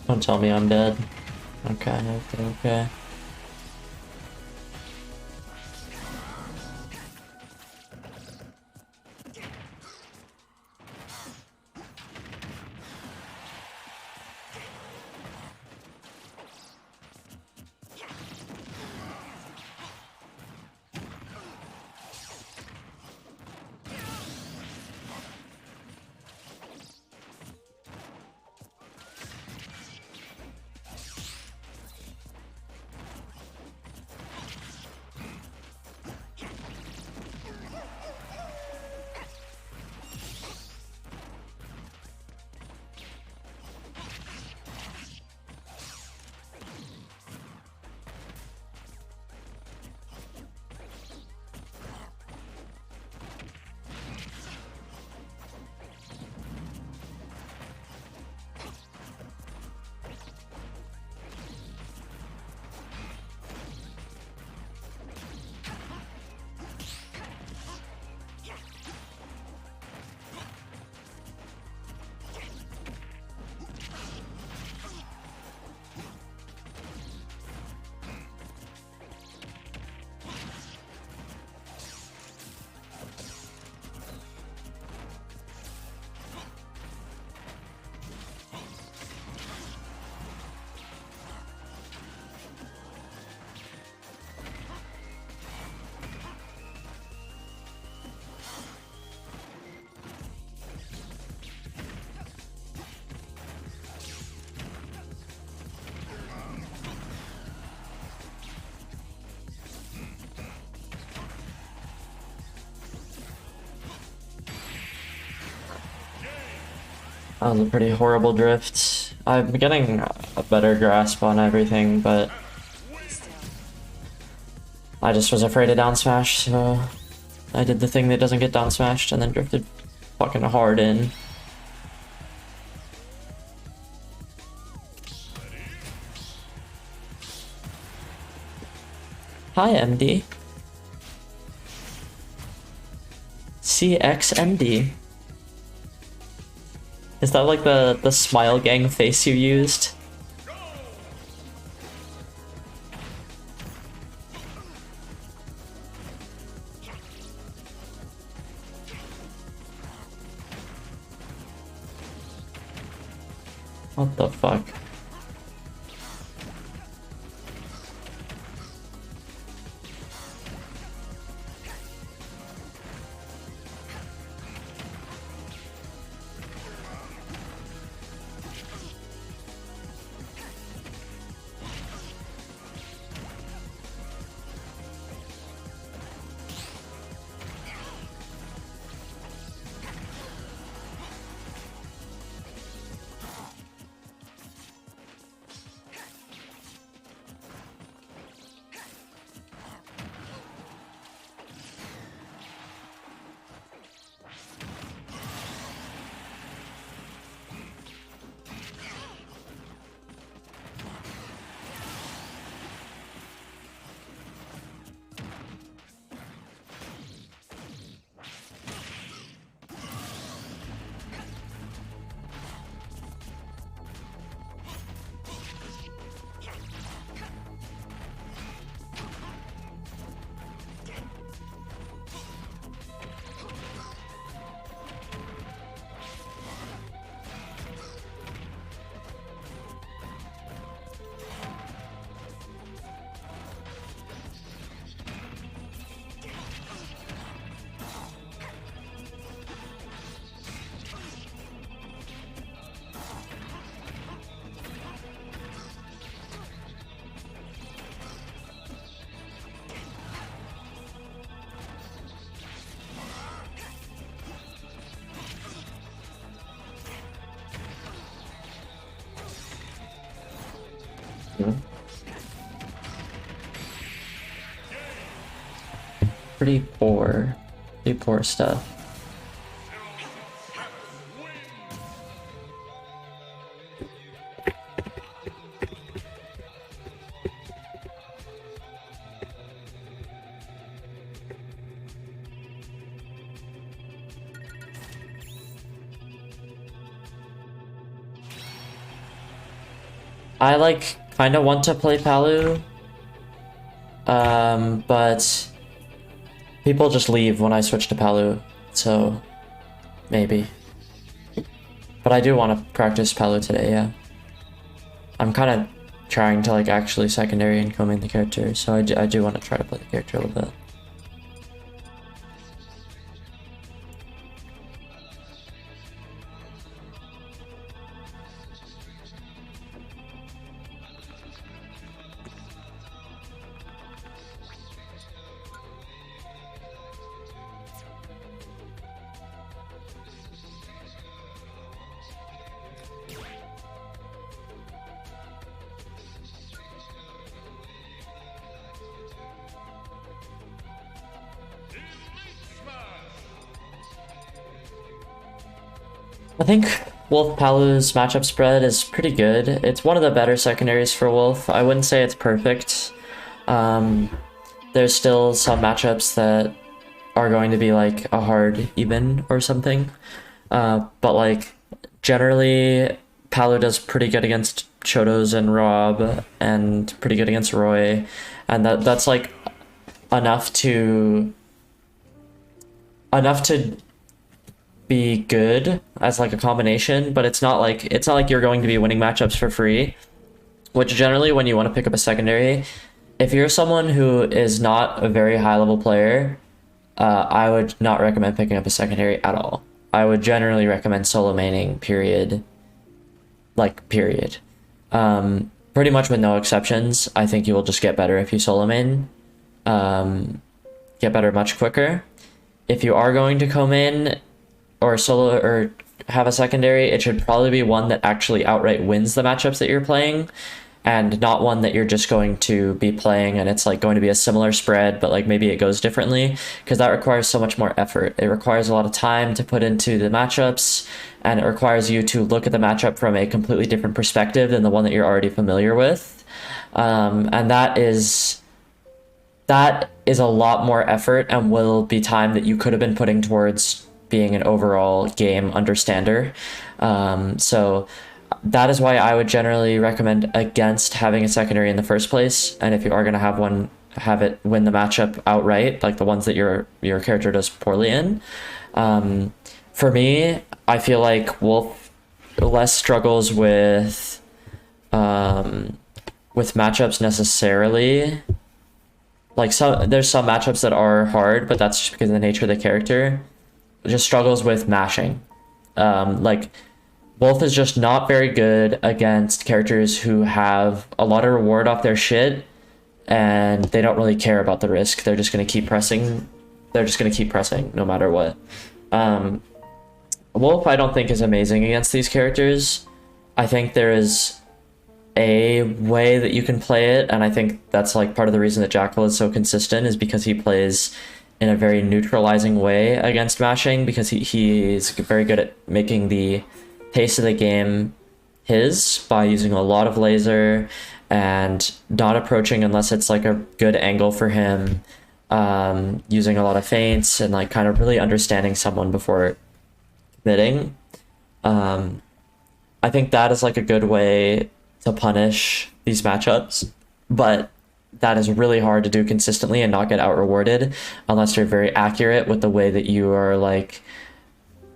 Don't tell me I'm dead. Okay, okay, okay. That was a pretty horrible drift. I'm getting a better grasp on everything, but I just was afraid of down smash, so I did the thing that doesn't get down smashed and then drifted fucking hard in. Hi, MD. CXMD. Is that like the smile gang face you used? What the fuck? Pretty poor stuff. I like kind of want to play Palu, but people just leave when I switch to Palu, so maybe. But I do want to practice Palu today, yeah. I'm kind of trying to like actually secondary and co-main the character, so I do want to try to play the character a little bit. I think Wolf Palu's matchup spread is pretty good. It's one of the better secondaries for Wolf. I wouldn't say it's perfect. There's still some matchups that are going to be like a hard even or something. But like generally Palu does pretty good against Chodos and Rob and pretty good against Roy. And that's like enough to be good as like a combination, but it's not like you're going to be winning matchups for free, which generally when you want to pick up a secondary, if you're someone who is not a very high level player, I would not recommend picking up a secondary at all. I would generally recommend solo maining, period. Like period. Pretty much with no exceptions. I think you will just get better if you solo main. Get better much quicker. If you are going to co-main or solo or have a secondary, it should probably be one that actually outright wins the matchups that you're playing, and not one that you're just going to be playing and it's like going to be a similar spread, but like maybe it goes differently, because that requires so much more effort. It requires a lot of time to put into the matchups, and it requires you to look at the matchup from a completely different perspective than the one that you're already familiar with. And that is a lot more effort and will be time that you could have been putting towards being an overall game understander. So that is why I would generally recommend against having a secondary in the first place. And if you are going to have one, have it win the matchup outright, like the ones that your character does poorly in. For me, I feel like Wolf less struggles with matchups necessarily. Like there's some matchups that are hard, but that's just because of the nature of the character. It just struggles with mashing. Like Wolf is just not very good against characters who have a lot of reward off their shit, and they don't really care about the risk. They're just gonna keep pressing. They're just gonna keep pressing no matter what. Wolf, I don't think, is amazing against these characters. I think there is a way that you can play it, and I think that's like part of the reason that Jackal is so consistent, is because he plays in a very neutralizing way against mashing, because he's very good at making the pace of the game his by using a lot of laser and not approaching unless it's like a good angle for him, using a lot of feints and like kind of really understanding someone before committing. I think that is like a good way to punish these matchups, but that is really hard to do consistently and not get out rewarded unless you're very accurate with the way that you are like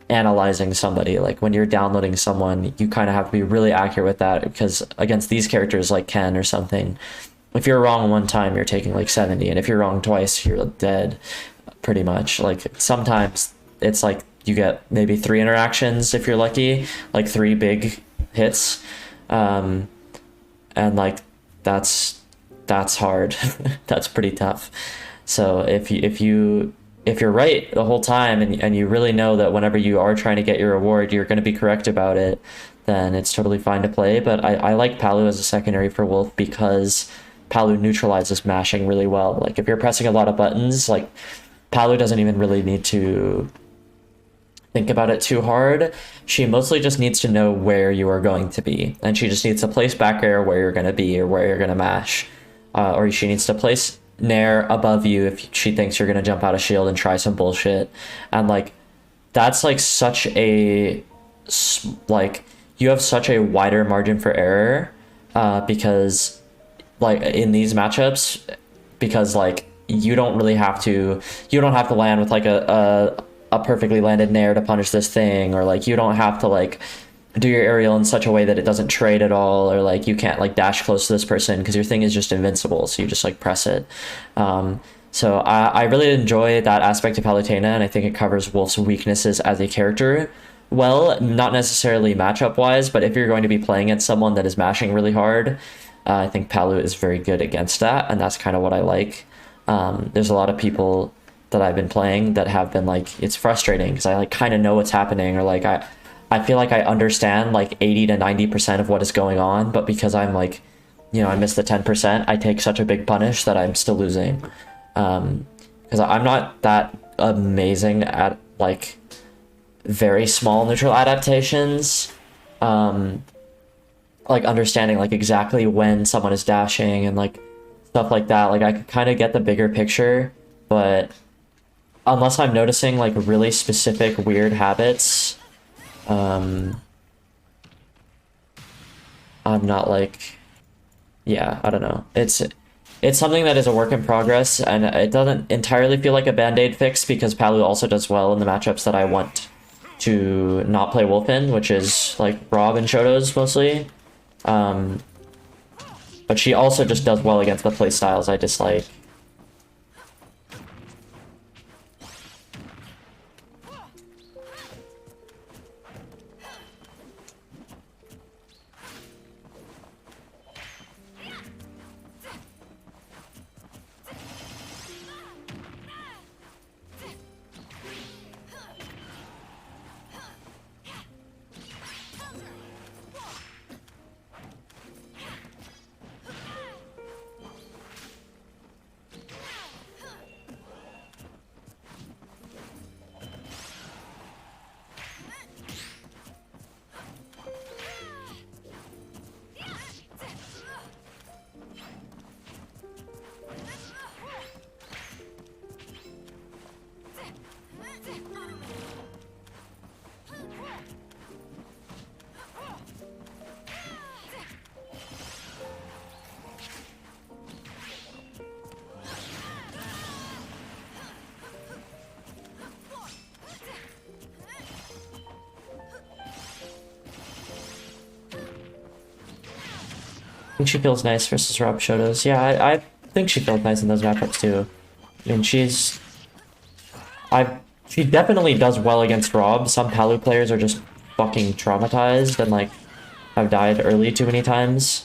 analyzing somebody. Like when you're downloading someone, you kind of have to be really accurate with that, because against these characters like Ken or something, if you're wrong one time, you're taking like 70, and if you're wrong twice, you're dead pretty much. Like sometimes it's like you get maybe 3 interactions if you're lucky, like 3 big hits, and like that's hard. That's pretty tough. So if you're right the whole time, and you really know that whenever you are trying to get your reward, you're going to be correct about it, then it's totally fine to play. But I like Palu as a secondary for Wolf because Palu neutralizes mashing really well. Like if you're pressing a lot of buttons, like Palu doesn't even really need to think about it too hard. She mostly just needs to know where you are going to be, and she just needs to place back air where you're going to be or where you're going to mash, or she needs to place nair above you if she thinks you're going to jump out of shield and try some bullshit. And like that's like such a like you have such a wider margin for error, because like in these matchups, because like you don't have to land with like a perfectly landed nair to punish this thing, or like you don't have to like do your aerial in such a way that it doesn't trade at all, or like you can't like dash close to this person because your thing is just invincible, so you just like press it. So I really enjoy that aspect of Palutena, and I think it covers Wolf's weaknesses as a character well, not necessarily matchup wise, but if you're going to be playing against someone that is mashing really hard, I think Palu is very good against that, and that's kind of what I like. There's a lot of people that I've been playing that have been like, it's frustrating because I like kind of know what's happening, or like I feel like I understand like 80 to 90% of what is going on, but because I'm like, you know, I missed the 10%, I take such a big punish that I'm still losing. Because I'm not that amazing at like very small neutral adaptations, like understanding like exactly when someone is dashing and like stuff like that. Like I could kind of get the bigger picture, but unless I'm noticing like really specific weird habits, I'm not like, yeah, I don't know. It's something that is a work in progress, and it doesn't entirely feel like a band-aid fix because Palu also does well in the matchups that I want to not play Wolf in, which is like Rob and Shotos mostly. But she also just does well against the playstyles I dislike. think she feels nice versus Rob Shotos. Yeah, I think she feels nice in those matchups too. I mean, she definitely does well against Rob. Some Palu players are just fucking traumatized and like have died early too many times.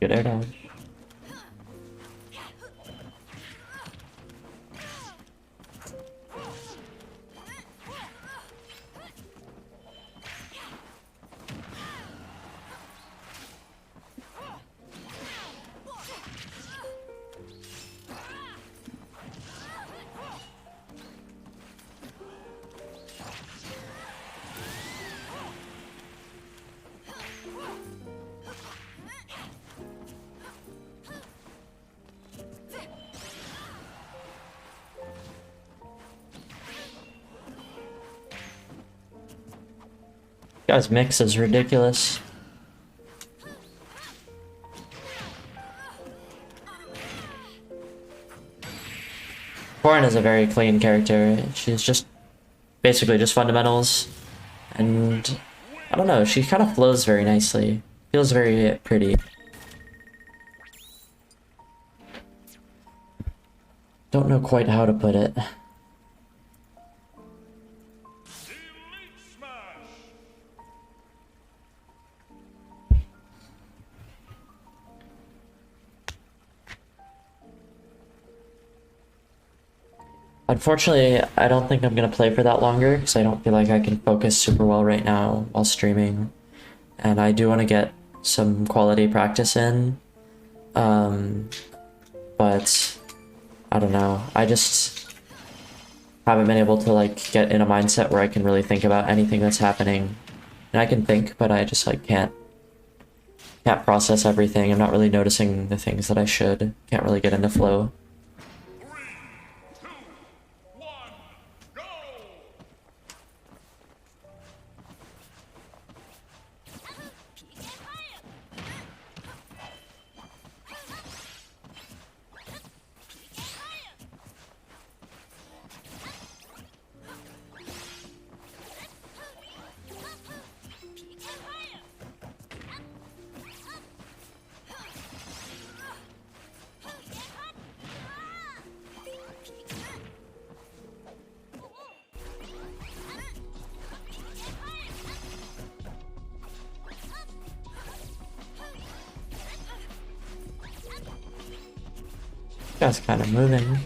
Good air dodge. Guy's mix is ridiculous. Corrin is a very clean character. She's just basically just fundamentals. And I don't know, she kind of flows very nicely. Feels very pretty. Don't know quite how to put it. Elite Smash. Unfortunately, I don't think I'm gonna play for that longer because I don't feel like I can focus super well right now while streaming. And I do want to get some quality practice in. But I don't know. I just haven't been able to like get in a mindset where I can really think about anything that's happening. And I can think, but I just like can't process everything. I'm not really noticing the things that I should. Can't really get into flow. 3, 2, 1, go! Guy's kind of moving.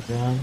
Yeah.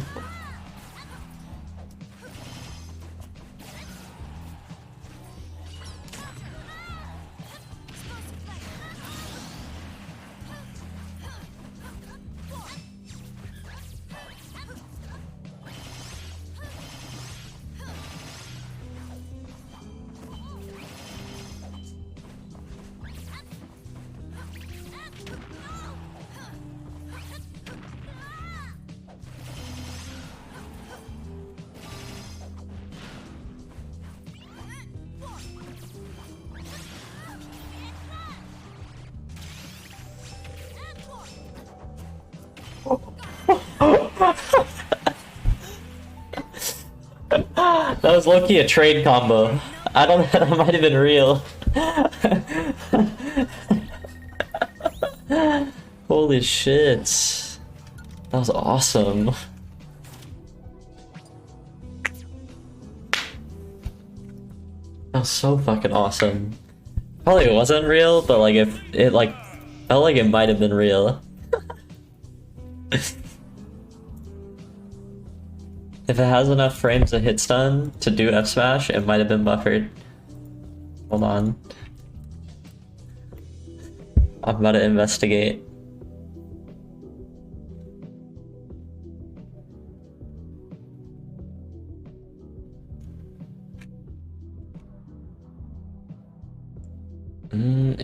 That was low-key a trade combo. I don't know, that might have been real. Holy shit. That was awesome. That was so fucking awesome. Probably wasn't real, but like if it like felt like it might have been real. If it has enough frames of hit stun to do F smash, it might have been buffered. Hold on. I'm about to investigate.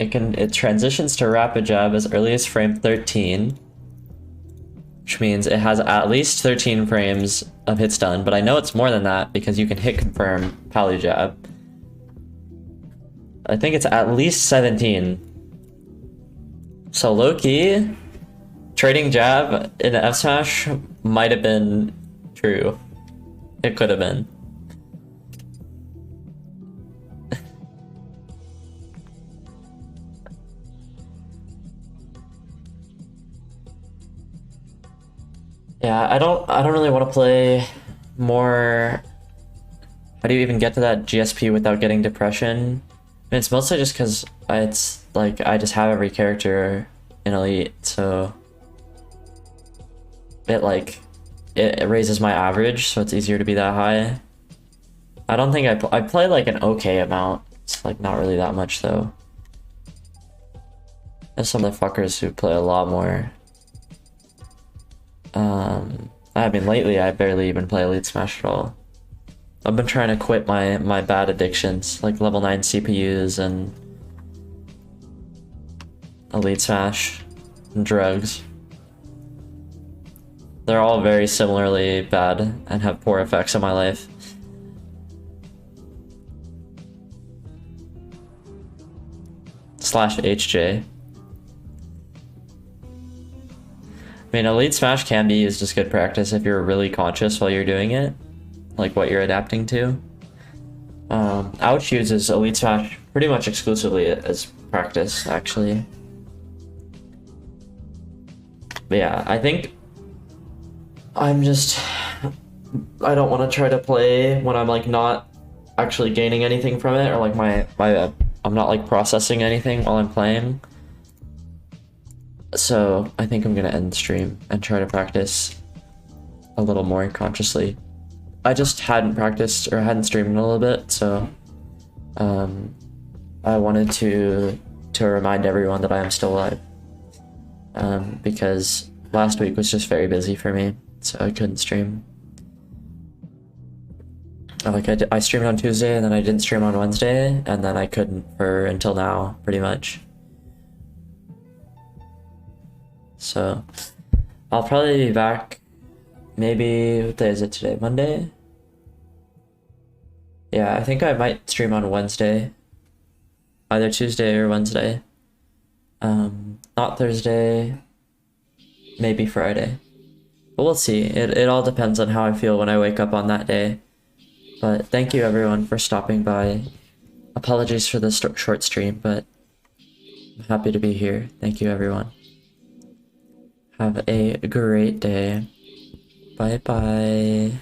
It transitions to rapid jab as early as frame 13. Which means it has at least 13 frames of hit stun, but I know it's more than that because you can hit confirm Palu jab. I think it's at least 17. So low-key, trading jab in F smash might have been true. It could have been. Yeah, I don't really want to play more. How do you even get to that GSP without getting depression? I mean, it's mostly just because it's like I just have every character in Elite, so it raises my average, so it's easier to be that high. I don't think I play like an okay amount. It's like not really that much though. There's some of the fuckers who play a lot more. I mean, lately I barely even play Elite Smash at all. I've been trying to quit my bad addictions, like level 9 CPUs and Elite Smash and drugs. They're all very similarly bad and have poor effects on my life. Slash HJ. I mean, Elite Smash can be used as good practice if you're really conscious while you're doing it, like what you're adapting to. Ouch uses Elite Smash pretty much exclusively as practice, actually. But yeah, I think I don't want to try to play when I'm like not actually gaining anything from it, or like I'm not like processing anything while I'm playing. So I think I'm gonna end the stream and try to practice a little more consciously. I just hadn't practiced or hadn't streamed in a little bit, so I wanted to remind everyone that I am still alive. Because last week was just very busy for me, so I couldn't stream. I streamed on Tuesday, and then I didn't stream on Wednesday, and then I couldn't for until now, pretty much. So I'll probably be back. Maybe what day is it today? Monday? Yeah, I think I might stream on Wednesday. Either Tuesday or Wednesday. Not Thursday. Maybe Friday. But we'll see. It all depends on how I feel when I wake up on that day. But thank you everyone for stopping by. Apologies for the short stream, but I'm happy to be here. Thank you everyone. Have a great day. Bye bye.